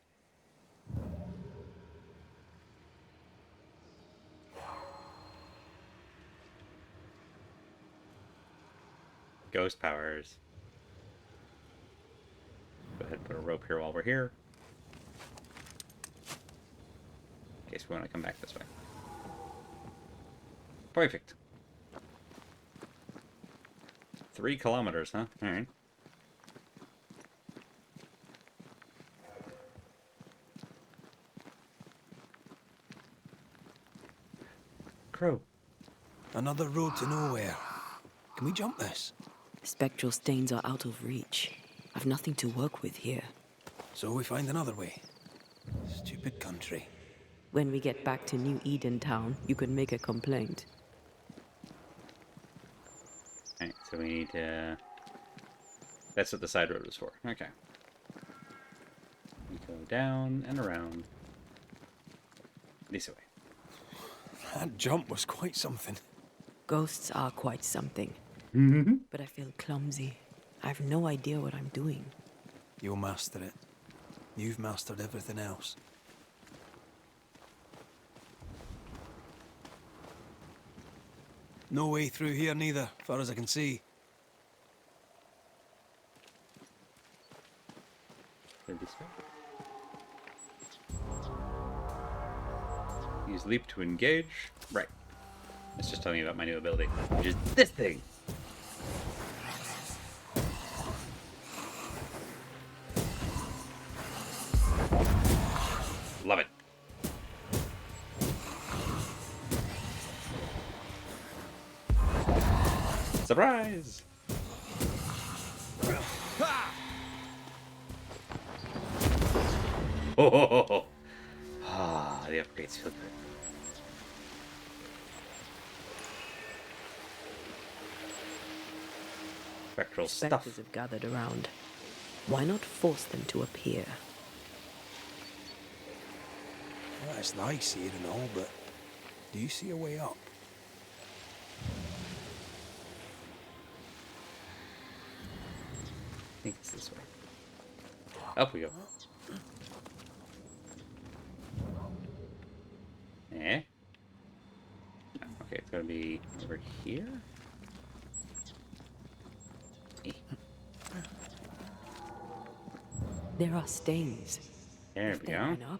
A: Ghost powers. Go ahead and put a rope here while we're here. In case we want to come back this way. Perfect. 3 kilometers, huh? Alright. Crow.
C: Another road to nowhere. Can we jump this?
E: Spectral stains are out of reach. I've nothing to work with here.
C: So we find another way. Stupid country.
E: When we get back to New Eden Town, you can make a complaint.
A: Alright, so we need to... That's what the side road was for. Okay. We go down and around. This way.
C: That jump was quite something.
E: Ghosts are quite something. But I feel clumsy. I have no idea what I'm doing.
C: You'll master it. You've mastered everything else. No way through here neither, far as I can see.
A: Go this way. Use leap to engage. Right. It's just telling me about my new ability, which is this thing. Love it. Surprise! Oh, ah, the upgrades feel good. Spectral stuff.
E: Spectres have gathered around. Why not force them to appear?
C: Well, it's nice here and all, but do you see a way up?
A: I think it's this way. Up we go. gotta be over here?
E: There are stains.
A: There
E: If
A: we
E: they
A: go.
E: line up,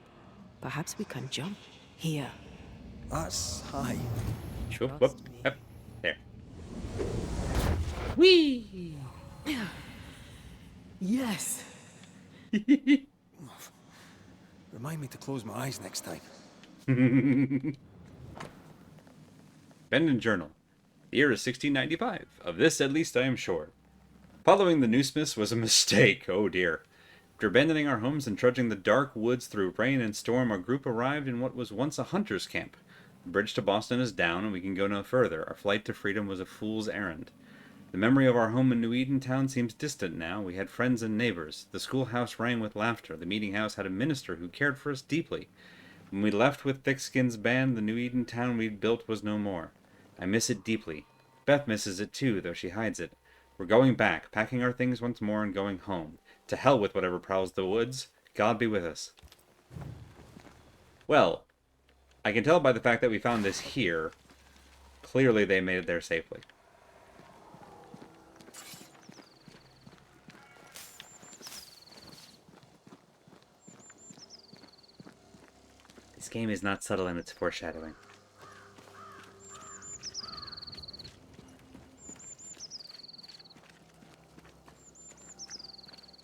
E: perhaps we can jump here.
C: That's high.
A: Whoop,
E: Trust
A: whoop.
E: me.
A: Yep. There. Whee!
E: Yes.
C: Remind me to close my eyes next time.
A: Bendon Journal. The year is 1695. Of this, at least, I am sure. Following the Newsmiths was a mistake. Oh dear. After abandoning our homes and trudging the dark woods through rain and storm, our group arrived in what was once a hunter's camp. The bridge to Boston is down, and we can go no further. Our flight to freedom was a fool's errand. The memory of our home in New Eden Town seems distant now. We had friends and neighbors. The schoolhouse rang with laughter. The meeting house had a minister who cared for us deeply. When we left with Thickskin's band, the New Eden Town we'd built was no more. I miss it deeply. Beth misses it too, though she hides it. We're going back, packing our things once more and going home. To hell with whatever prowls the woods. God be with us. Well, I can tell by the fact that we found this here. Clearly they made it there safely. This game is not subtle in its foreshadowing.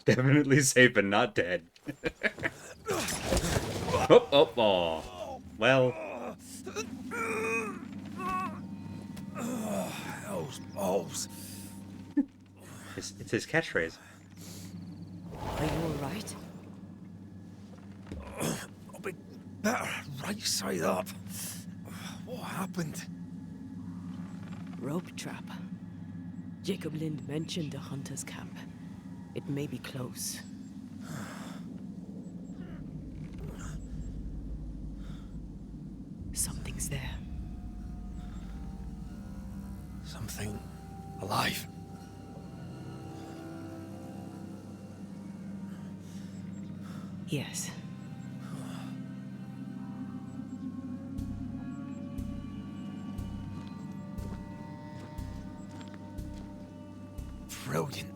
A: Definitely safe and not dead. Oh. Well,
C: Those balls.
A: it's his catchphrase.
E: Are you alright?
C: I'll be better right side up. What happened?
E: Rope trap. Jacob Lind mentioned a hunter's camp. It may be close. Something's there.
C: Something alive.
E: Yes.
C: Brilliant.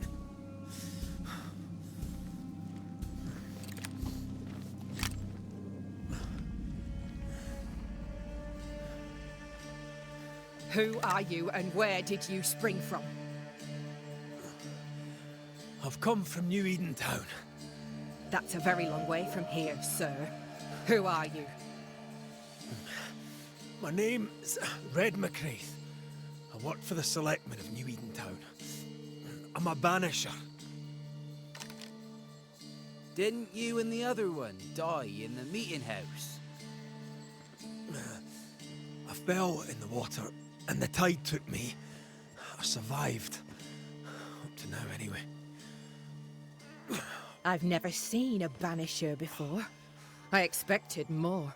G: Who are you and where did you spring from?
C: I've come from New Eden Town.
G: That's a very long way from here, sir. Who are you?
C: My name's Red McCraith. I work for the selectmen of New Eden Town. I'm a banisher.
H: Didn't you and the other one die in the meeting house?
C: I fell in the water and the tide took me. I survived. Up to now, anyway.
G: I've never seen a banisher before. I expected more.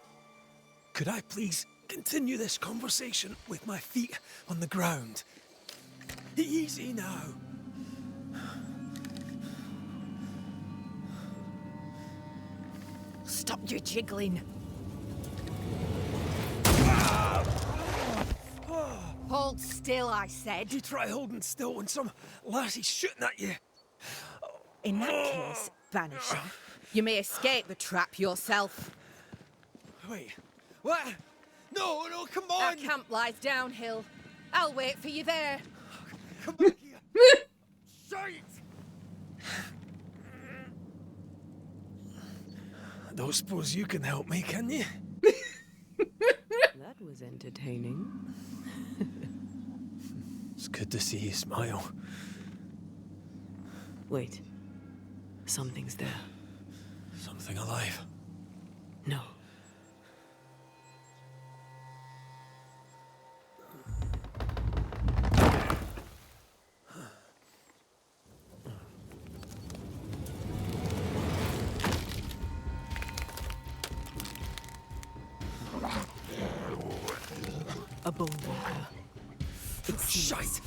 C: Could I please continue this conversation with my feet on the ground? Easy now.
G: Stop your jiggling. Hold still, I said.
C: You try holding still when some lassie's shooting at you.
G: In that case, banisher, you may escape the trap yourself.
C: Wait, what? No, no, come
G: Our
C: on!
G: camp lies downhill. I'll wait for you there.
C: Come back here! Shite! I don't suppose you can help me, can you?
E: That was entertaining.
C: It's good to see you smile.
E: Wait. Something's there.
C: Something alive.
E: No. A bone walker. It seems.
C: Shite!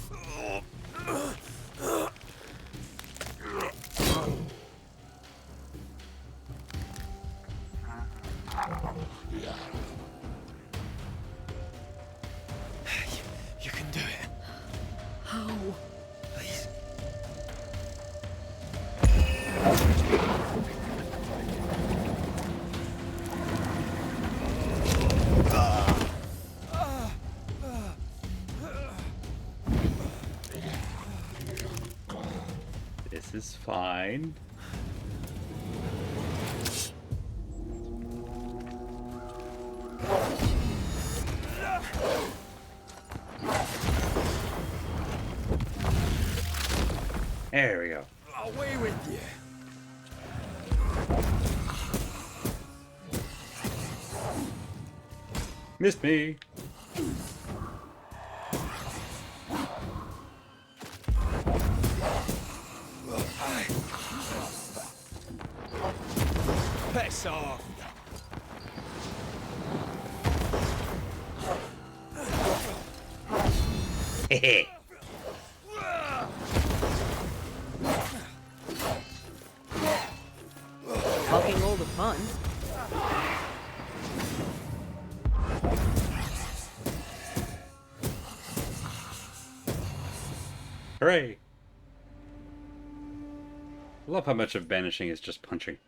A: This is fine. There we go.
C: Away with you.
A: Missed me.
C: Piss off.
A: Hehe.
E: Fucking all the fun.
A: Hooray! I love how much of banishing is just punching.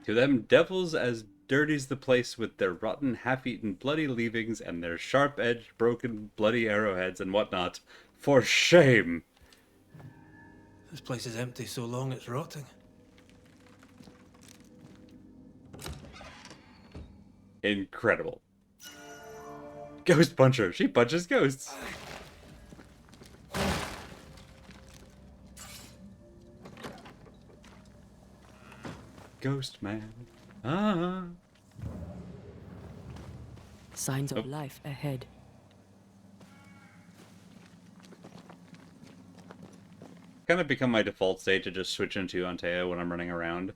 A: To them devils as dirties the place with their rotten, half-eaten, bloody leavings and their sharp-edged, broken, bloody arrowheads and whatnot. For shame!
C: This place is empty so long it's rotting.
A: Incredible. Ghost puncher. She punches ghosts. Ghost man. Ah.
E: Signs of
A: Oh.
E: life ahead.
A: Kind of become my default state to just switch into Anteo when I'm running around.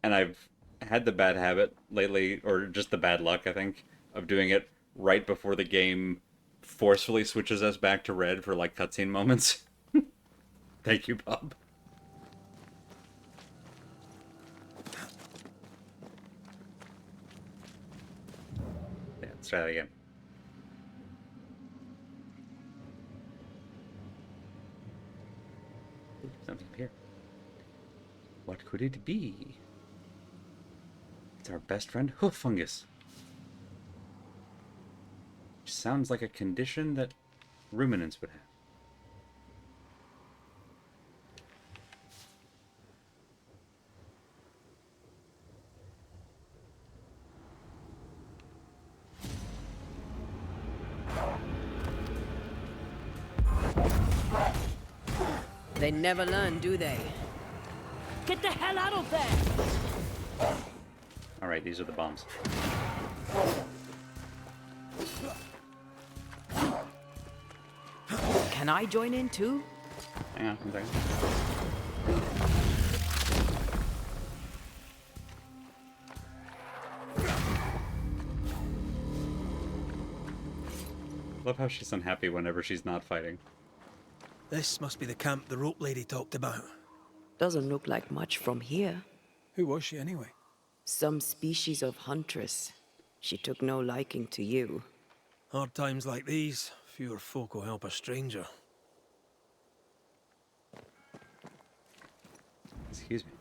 A: And I've had the bad habit lately, or just the bad luck, I think, of doing it right before the game forcefully switches us back to red for, like, cutscene moments. Thank you, Bob. Yeah, let's try that again. Ooh, something up here. What could it be? It's our best friend, hoof fungus. Sounds like a condition that ruminants would have.
E: They never learn, do they? Get the hell out of there!
A: Alright, these are the bombs.
E: Can I join in too?
A: Hang on, 1 second. Love how she's unhappy whenever she's not fighting.
C: This must be the camp the rope lady talked about.
E: Doesn't look like much from here.
C: Who was she anyway?
E: Some species of huntress. She took no liking to you.
C: Hard times like these, fewer folk will help a stranger.
A: Excuse me.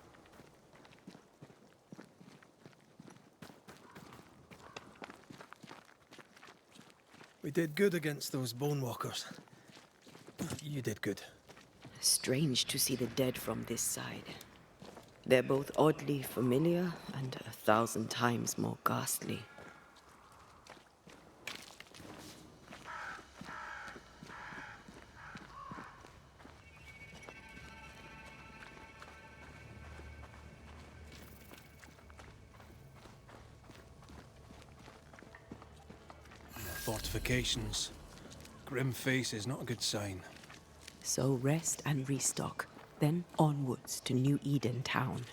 C: We did good against those bone walkers. You did good.
E: Strange to see the dead from this side. They're both oddly familiar and 1,000 times more ghastly.
C: Fortifications. Grim face is not a good sign.
E: So rest and restock, then onwards to New Eden town.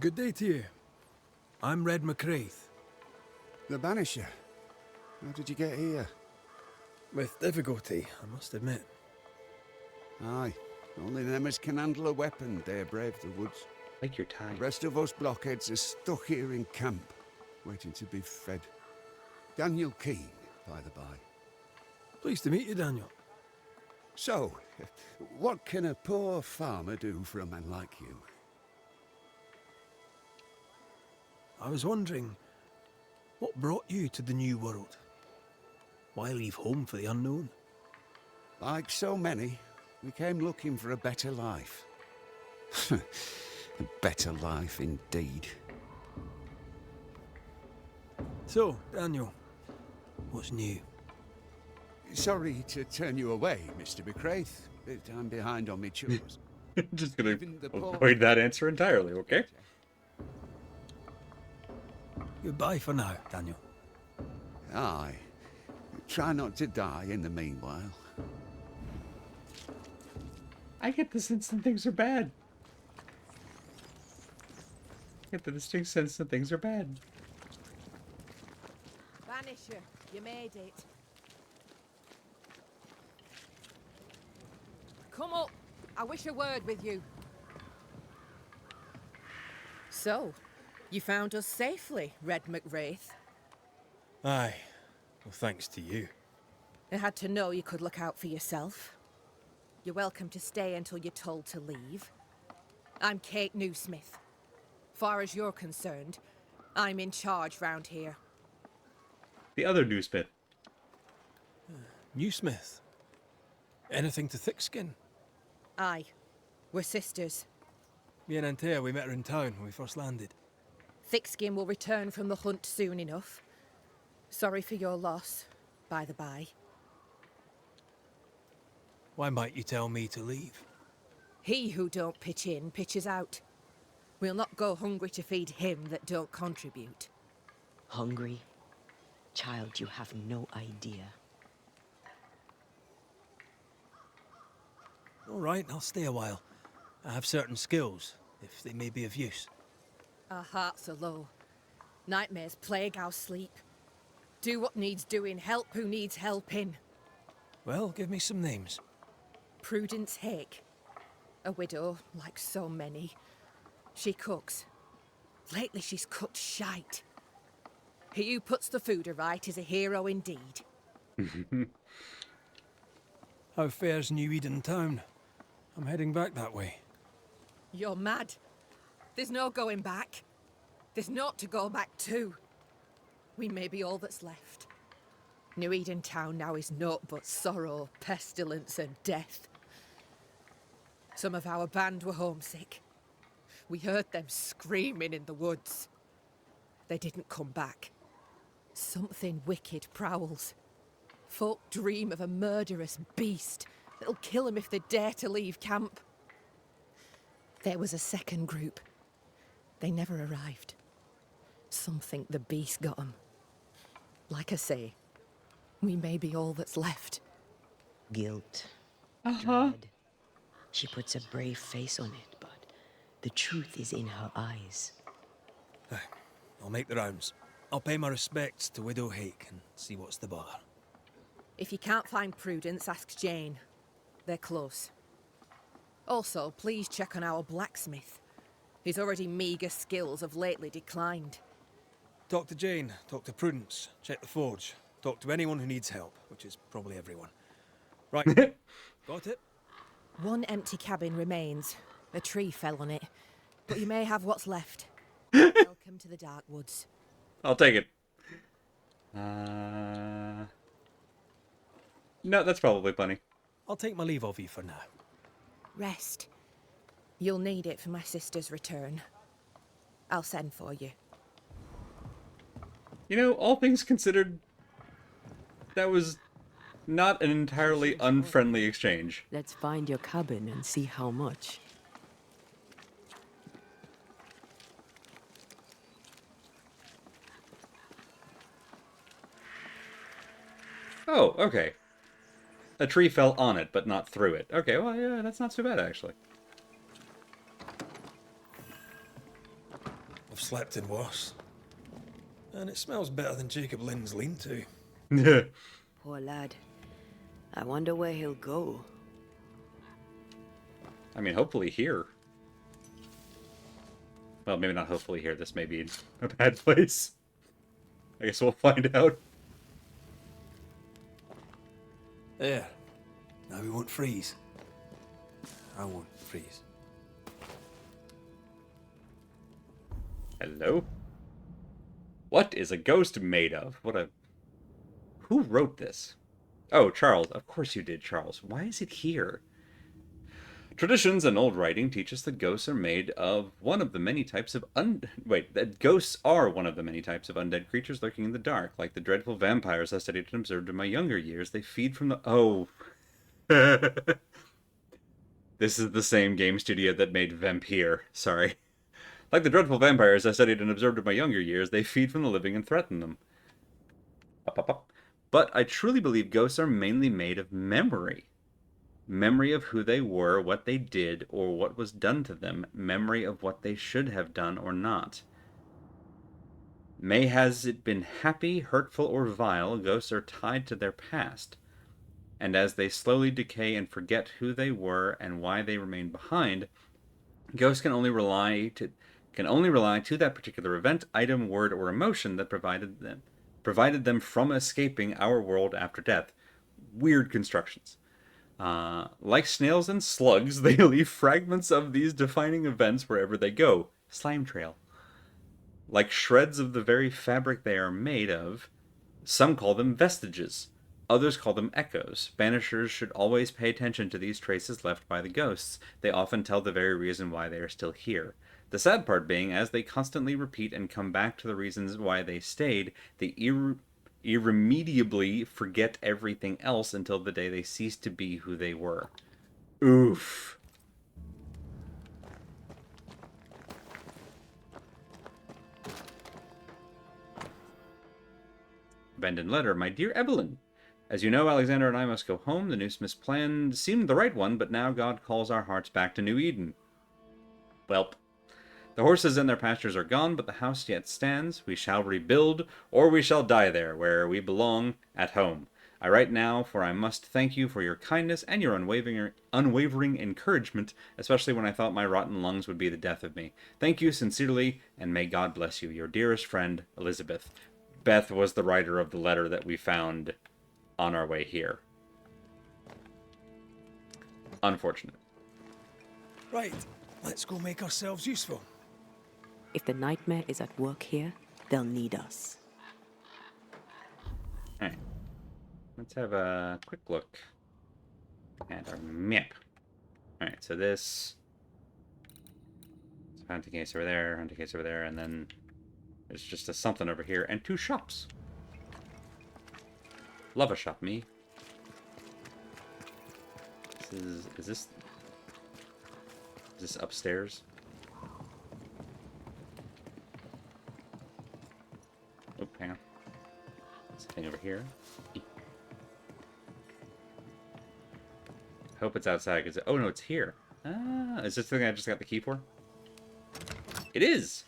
C: Good day to you. I'm Red McCraith.
D: The Banisher. How did you get here?
C: With difficulty, I must admit.
D: Aye. Only them as can handle a weapon dare brave the woods.
A: Like your tie.
D: The rest of us blockheads are stuck here in camp, waiting to be fed. Daniel Keane, by the by.
C: Pleased to meet you, Daniel.
D: So, what can a poor farmer do for a man like you?
C: I was wondering, what brought you to the New World? Why leave home for the unknown?
I: Like so many, we came looking for a better life. A better life indeed.
C: So, Daniel, what's new?
I: Sorry to turn you away, Mr. McCraith, but I'm behind on my chores.
A: Just gonna
I: Even the poor-
A: avoid that answer entirely, okay?
C: Goodbye for now, Daniel.
I: Aye. Try not to die in the meanwhile.
A: I get the sense that things are bad. I get the distinct sense that things are bad.
G: Banisher, you made it. Come up. I wish a word with you. So, you found us safely, Red McWraith.
C: Aye. Well, thanks to you.
G: I had to know you could look out for yourself. You're welcome to stay until you're told to leave. I'm Kate Newsmith. Far as you're concerned, I'm in charge round here.
A: The other newsmith.
C: Newsmith. Anything to Thickskin?
G: Aye. We're sisters.
C: Me and Antea, we met her in town when we first landed.
G: Thickskin will return from the hunt soon enough. Sorry for your loss, by the by.
C: Why might you tell me to leave?
G: He who don't pitch in, pitches out. We'll not go hungry to feed him that don't contribute.
E: Hungry? Child, you have no idea.
C: All right, I'll stay a while. I have certain skills, if they may be of use.
G: Our hearts are low. Nightmares plague our sleep. Do what needs doing, help who needs helping.
C: Well, give me some names.
G: Prudence Hake. A widow, like so many. She cooks. Lately she's cooked shite. He who puts the food aright is a hero indeed.
C: How fares New Eden town? I'm heading back that way.
G: You're mad. There's no going back. There's naught to go back to. We may be all that's left. New Eden town now is naught but sorrow, pestilence and death. Some of our band were homesick. We heard them screaming in the woods. They didn't come back. Something wicked prowls. Folk dream of a murderous beast that'll kill them if they dare to leave camp. There was a second group. They never arrived. Some think the beast got them. Like I say, we may be all that's left.
E: Guilt. Dread. She puts a brave face on it, but the truth is in her eyes.
C: I'll make the rounds. I'll pay my respects to Widow Hake and see what's the bother.
G: If you can't find Prudence, ask Jane. They're close. Also, please check on our blacksmith. His already meagre skills have lately declined.
C: Talk to Jane, talk to Prudence, check the forge, talk to anyone who needs help, which is probably everyone. Right, got it?
G: One empty cabin remains. A tree fell on it. But you may have what's left. Welcome to the Dark Woods.
A: I'll take it. No, that's probably plenty.
C: I'll take my leave of you for now.
G: Rest. You'll need it for my sister's return. I'll send for you.
A: You know, all things considered, that was not an entirely unfriendly exchange.
E: Let's find your cabin and see how much.
A: Oh, okay. A tree fell on it, but not through it. Okay, well, yeah, that's not so bad, actually.
C: I've slept in worse. And it smells better than Jacob Lynn's lean-to.
E: Poor lad. I wonder where he'll go.
A: I mean, hopefully here. Well, maybe not hopefully here. This may be a bad place. I guess we'll find out.
C: There. Now we won't freeze. I won't freeze.
A: Hello? What is a ghost made of? What a... Who wrote this? Oh, Charles. Of course you did, Charles. Why is it here? Traditions and old writing teach us that ghosts are made of one of the many types of that ghosts are one of the many types of undead creatures lurking in the dark, like the dreadful vampires I studied and observed in my younger years. They feed from the... Oh. This is the same game studio that made Vampire. Sorry. Like the dreadful vampires I studied and observed in my younger years, they feed from the living and threaten them. Up, up, up. But I truly believe ghosts are mainly made of memory. Memory of who they were, what they did, or what was done to them. Memory of what they should have done or not. May has it been happy, hurtful, or vile, ghosts are tied to their past. And as they slowly decay and forget who they were and why they remain behind, ghosts can only rely to that particular event, item, word, or emotion that provided them from escaping our world after death. Weird constructions. Like snails and slugs, they leave fragments of these defining events wherever they go. Slime trail. Like shreds of the very fabric they are made of, some call them vestiges. Others call them echoes. Banishers should always pay attention to these traces left by the ghosts. They often tell the very reason why they are still here. The sad part being, as they constantly repeat and come back to the reasons why they stayed, they irremediably forget everything else until the day they cease to be who they were. Oof. Abandoned letter. My dear Evelyn, as you know, Alexander and I must go home. The new Smith's plan seemed the right one, but now God calls our hearts back to New Eden. Welp. The horses and their pastures are gone, but the house yet stands. We shall rebuild, or we shall die there, where we belong, at home. I write now, for I must thank you for your kindness and your unwavering encouragement, especially when I thought my rotten lungs would be the death of me. Thank you sincerely, and may God bless you. Your dearest friend, Elizabeth. Beth was the writer of the letter that we found on our way here. Unfortunate.
C: Right, let's go make ourselves useful.
E: If the nightmare is at work here, they'll need us.
A: Alright. Let's have a quick look at our map. Alright, so this... hunting case over there, hunting case over there, and then there's just a something over here, and 2 shops. Love a shop, me. Is this upstairs? Oh, hang on. There's a thing over here. Hope it's outside, because... Oh, no, it's here. Ah, is this the thing I just got the key for? It is!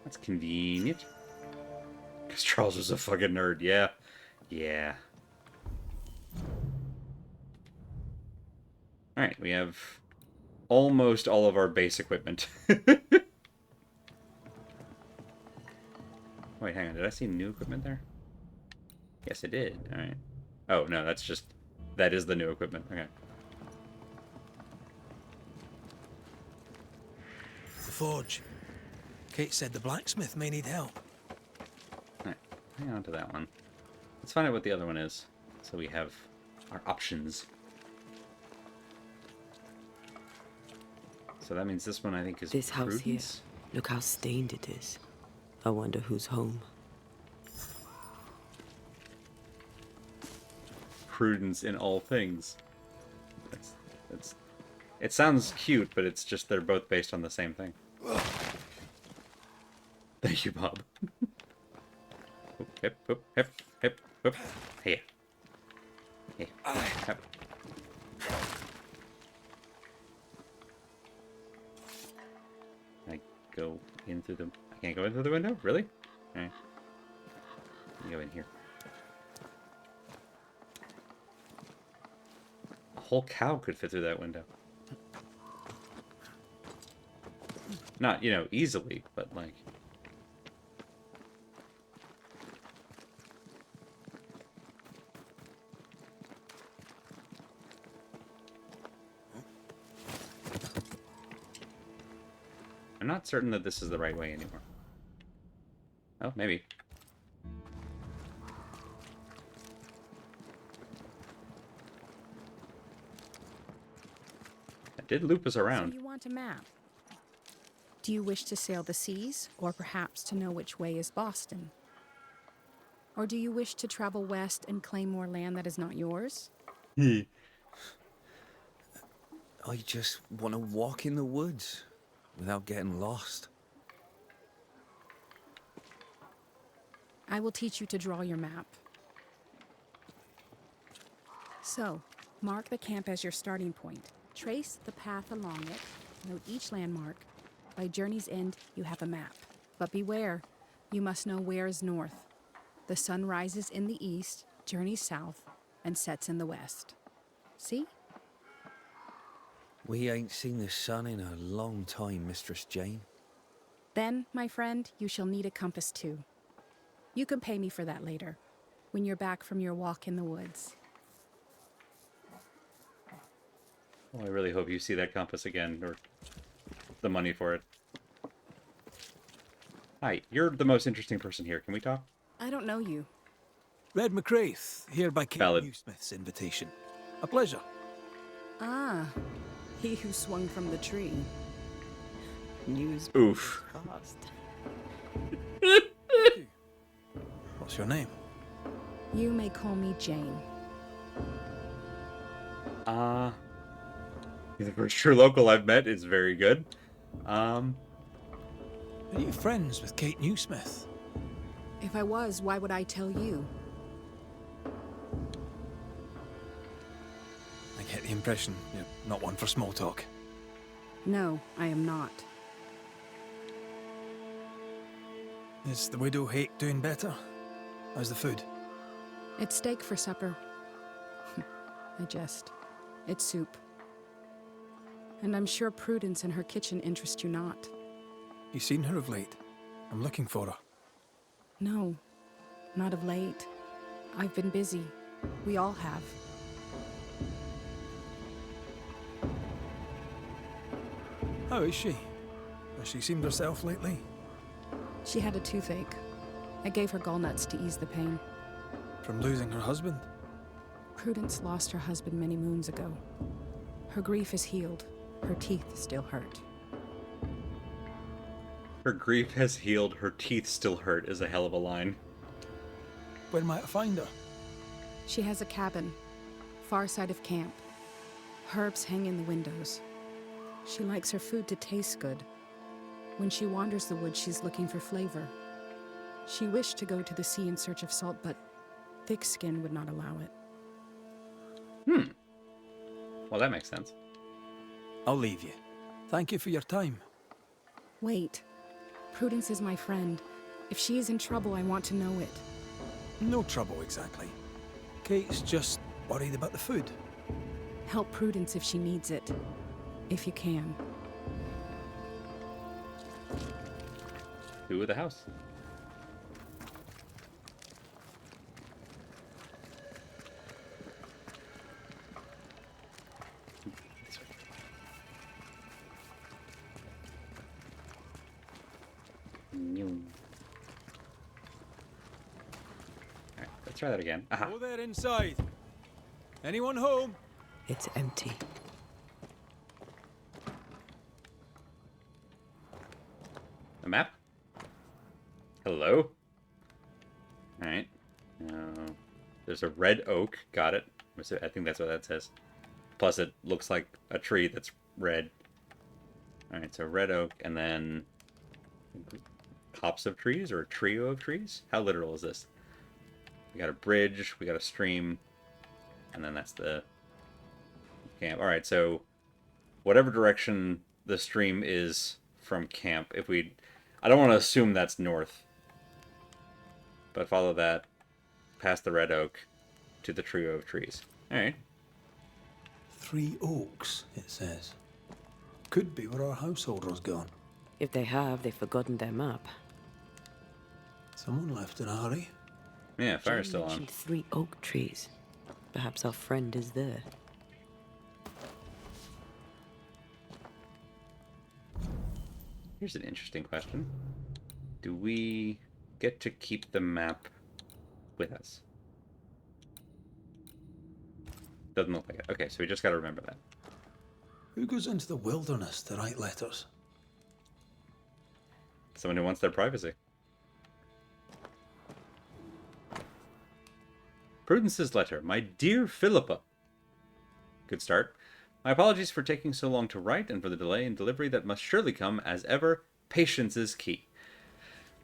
A: That's convenient. Because Charles was a fucking nerd, yeah. Yeah. Alright, we have almost all of our base equipment. Wait, hang on. Did I see new equipment there? Yes, I did. Alright. Oh, no, that's just... That is the new equipment. Okay.
C: The forge. Kate said the blacksmith may need help.
A: Alright, hang on to that one. Let's find out what the other one is, so we have our options. So that means this one, I think, is
E: This house here.
A: Prudence?
E: Look how stained it is. I wonder who's home.
A: Prudence in all things. It sounds cute, but it's just they're both based on the same thing. Thank you, Bob. Hip, hip, hip, hip, hip. Here. Here. Hip. I go in through the... I can't go in through the window? Really? Alright. Go in here. A whole cow could fit through that window. Not, you know, easily, but like... I'm not certain that this is the right way anymore. Oh, maybe. It did loop us around.
J: So you want a map? Do you wish to sail the seas, or perhaps to know which way is Boston? Or do you wish to travel west and claim more land that is not yours?
C: I just want to walk in the woods without getting lost.
J: I will teach you to draw your map. So, mark the camp as your starting point. Trace the path along it. Note each landmark. By journey's end, you have a map. But beware, you must know where is north. The sun rises in the east, journeys south, and sets in the west. See?
C: We ain't seen the sun in a long time, Mistress Jane.
J: Then, my friend, you shall need a compass too. You can pay me for that later, when you're back from your walk in the woods.
A: Well, I really hope you see that compass again, or the money for it. Hi, you're the most interesting person here. Can we talk?
J: I don't know you.
C: Red McCraith, here by Kate
A: Valid.
C: Newsmith's invitation. A pleasure.
J: Ah, he who swung from the tree.
E: News
A: Oof.
E: fast.
C: What's your name?
J: You may call me Jane.
A: The first true local I've met is very good.
C: Are you friends with Kate Newsmith?
J: If I was, why would I tell you?
C: I get the impression you're not one for small talk.
J: No, I am not.
C: Is the widow Hake doing better? How's the food?
J: It's steak for supper. I jest. It's soup. And I'm sure Prudence and her kitchen interest you not.
C: You seen her of late? I'm looking for her.
J: No, not of late. I've been busy. We all have.
C: How is she? Has she seemed herself lately?
J: She had a toothache. I gave her gallnuts to ease the pain.
C: From losing her husband?
J: Prudence lost her husband many moons ago. Her grief is healed. Her teeth still hurt.
A: Her grief has healed, her teeth still hurt is a hell of a line.
C: Where might I find her?
J: She has a cabin, far side of camp. Herbs hang in the windows. She likes her food to taste good. When she wanders the woods, she's looking for flavor. She wished to go to the sea in search of salt, but thick skin would not allow it.
A: Well, that makes sense.
C: I'll leave you. Thank you for your time.
J: Wait. Prudence is my friend. If she is in trouble, I want to know it.
C: No trouble exactly. Kate's just worried about the food.
J: Help Prudence if she needs it. If you can.
A: Who with the house? Alright, let's try that again. Aha.
C: Go there inside. Anyone home?
E: It's empty.
A: A map? Hello? Alright. There's a red oak. Got it. I think that's what that says. Plus it looks like a tree that's red. Alright, so red oak, and then copse of trees, or a trio of trees? How literal is this? We got a bridge, we got a stream, and then that's the camp. Alright, so whatever direction the stream is from camp, if we... I don't want to assume that's north, but follow that past the red oak to the trio of trees. Alright.
C: 3 oaks, it says. Could be where our householder's gone.
E: If they have, they've forgotten their map.
C: Someone left in a hurry.
A: Yeah, fire's
E: Jane
A: still on.
E: mentioned 3 oak trees. Perhaps our friend is there.
A: Here's an interesting question. Do we get to keep the map with us. Doesn't look like it. Okay, so we just gotta remember that.
C: Who goes into the wilderness to write letters?
A: Someone who wants their privacy. Prudence's letter. My dear Philippa. Good start. My apologies for taking so long to write and for the delay in delivery that must surely come. As ever, patience is key.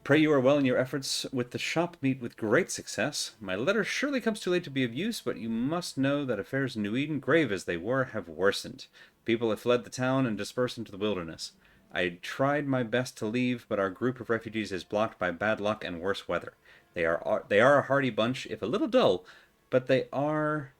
A: Pray you are well in your efforts with the shop meet with great success. My letter surely comes too late to be of use, but you must know that affairs in New Eden, grave as they were, have worsened. People have fled the town and dispersed into the wilderness. I tried my best to leave, but our group of refugees is blocked by bad luck and worse weather. They are a hardy bunch, if a little dull, but they are...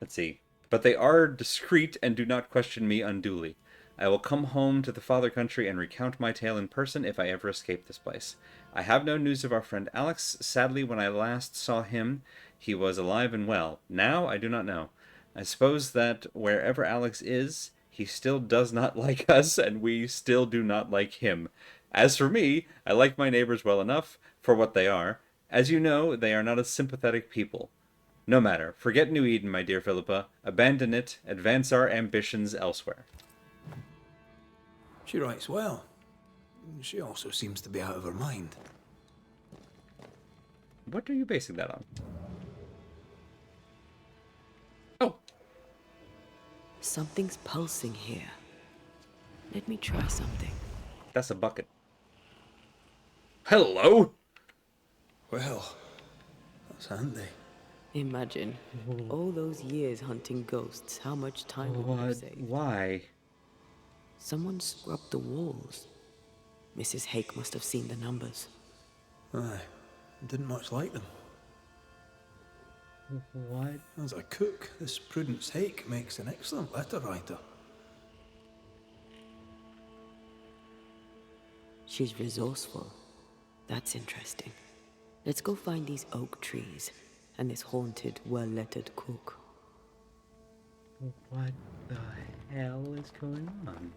A: Let's see. But they are discreet and do not question me unduly. I will come home to the father country and recount my tale in person if I ever escape this place. I have no news of our friend Alex. Sadly, when I last saw him, he was alive and well. Now, I do not know. I suppose that wherever Alex is, he still does not like us, and we still do not like him. As for me, I like my neighbors well enough, for what they are. As you know, they are not a sympathetic people. No matter. Forget New Eden, my dear Philippa. Abandon it. Advance our ambitions elsewhere.
C: She writes well. She also seems to be out of her mind.
A: What are you basing that on? Oh.
E: Something's pulsing here. Let me try something.
A: That's a bucket. Hello?
C: Well, that's handy.
E: Imagine all those years hunting ghosts, how much time would we have saved?
A: Why?
E: Someone scrubbed the walls. Mrs. Hake must have seen the numbers.
C: Aye, didn't much like them.
A: What?
C: As a cook, this Prudence Hake makes an excellent letter writer.
E: She's resourceful. That's interesting. Let's go find these oak trees and this haunted, well-lettered cook.
A: What the hell is going on?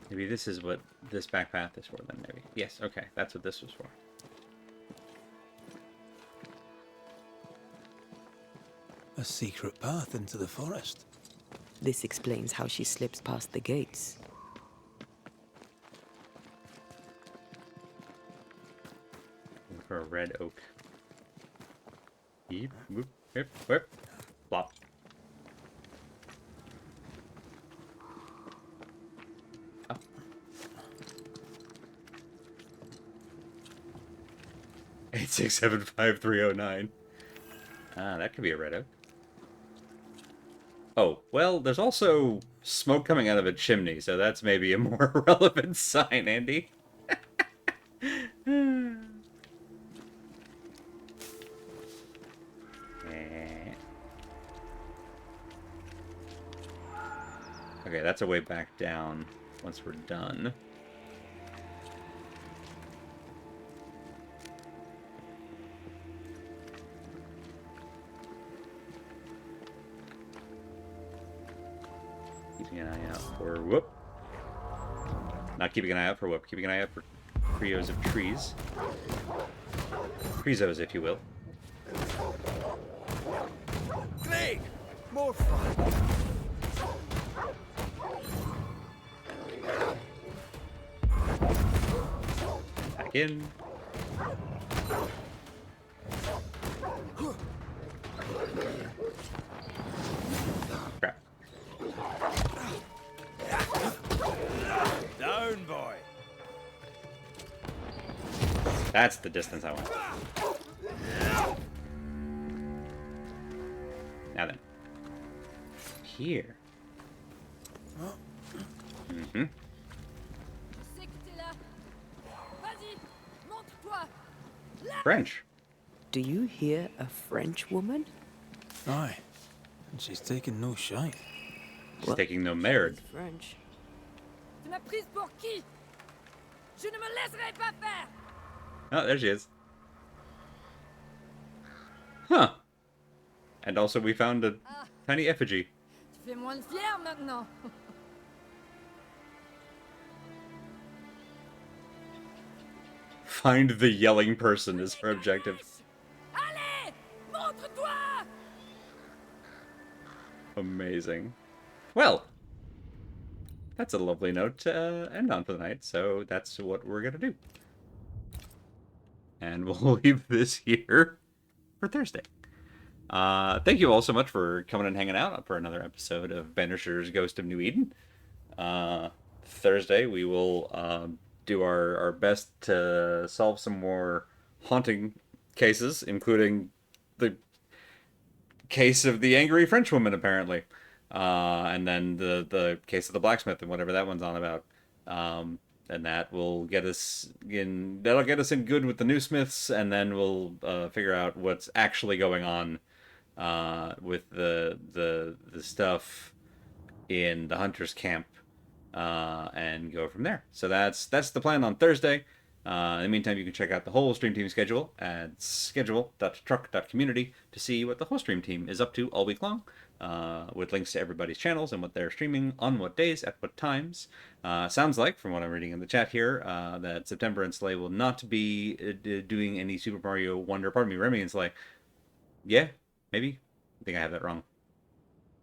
A: Maybe this is what this back path is for then, maybe. Yes, okay, that's what this was for.
C: A secret path into the forest.
E: This explains how she slips past the gates.
A: For a red oak. Yeep, whoop, whip, whip, flop. Oh. 8675309. Ah, that could be a red oak. Oh, well, there's also smoke coming out of a chimney, so that's maybe a more relevant sign, Andy. Okay, that's a way back down once we're done. Keeping an eye out for whoop. Not keeping an eye out for whoop. Keeping an eye out for trios of trees. Creosotes, if you will.
H: Greg! More fun!
A: Back in. Crap.
H: Down, boy!
A: That's the distance I want. Now then. Here. Mm-hmm. French.
E: Do you hear a French woman?
C: Aye, and she's taking no shine.
A: She's taking no merit.
E: French.
G: Tu m'as prise pour qui? Je ne me laisserai pas faire!
A: Oh, there she is. Huh. And also we found a tiny effigy.
K: Fais-moi le fier maintenant.
A: Find the yelling person is her objective.
K: Allez, montre-toi.
A: Amazing. Well, that's a lovely note to end on for the night, so that's what we're gonna do. And we'll leave this here for Thursday. Thank you all so much for coming and hanging out for another episode of Banishers Ghost of New Eden. Thursday, we will do our best to solve some more haunting cases, including the case of the angry Frenchwoman, apparently. And then the case of the blacksmith and whatever that one's on about. And that will get us in. That'll get us in good with the new Smiths, and then we'll figure out what's actually going on with the stuff in the hunters' camp, and go from there. So that's the plan on Thursday. In the meantime, you can check out the whole stream team schedule at schedule.truck.community to see what the whole stream team is up to all week long, with links to everybody's channels and what they're streaming on what days at what times. Sounds like, from what I'm reading in the chat here, that September and Slay will not be doing any Super Mario Wonder. Pardon me, Remy and Slay. Yeah, maybe. I think I have that wrong.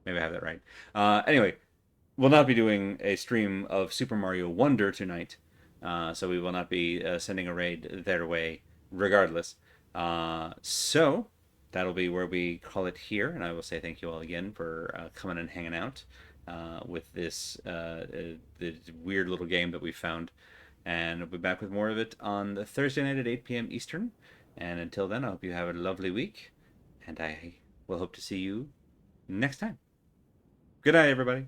A: Maybe I have that right. Anyway, we'll not be doing a stream of Super Mario Wonder tonight. So we will not be sending a raid their way regardless. So that'll be where we call it here. And I will say thank you all again for coming and hanging out with this weird little game that we found. And we'll be back with more of it on the Thursday night at 8 p.m. Eastern. And until then, I hope you have a lovely week. And I will hope to see you next time. Good night, everybody.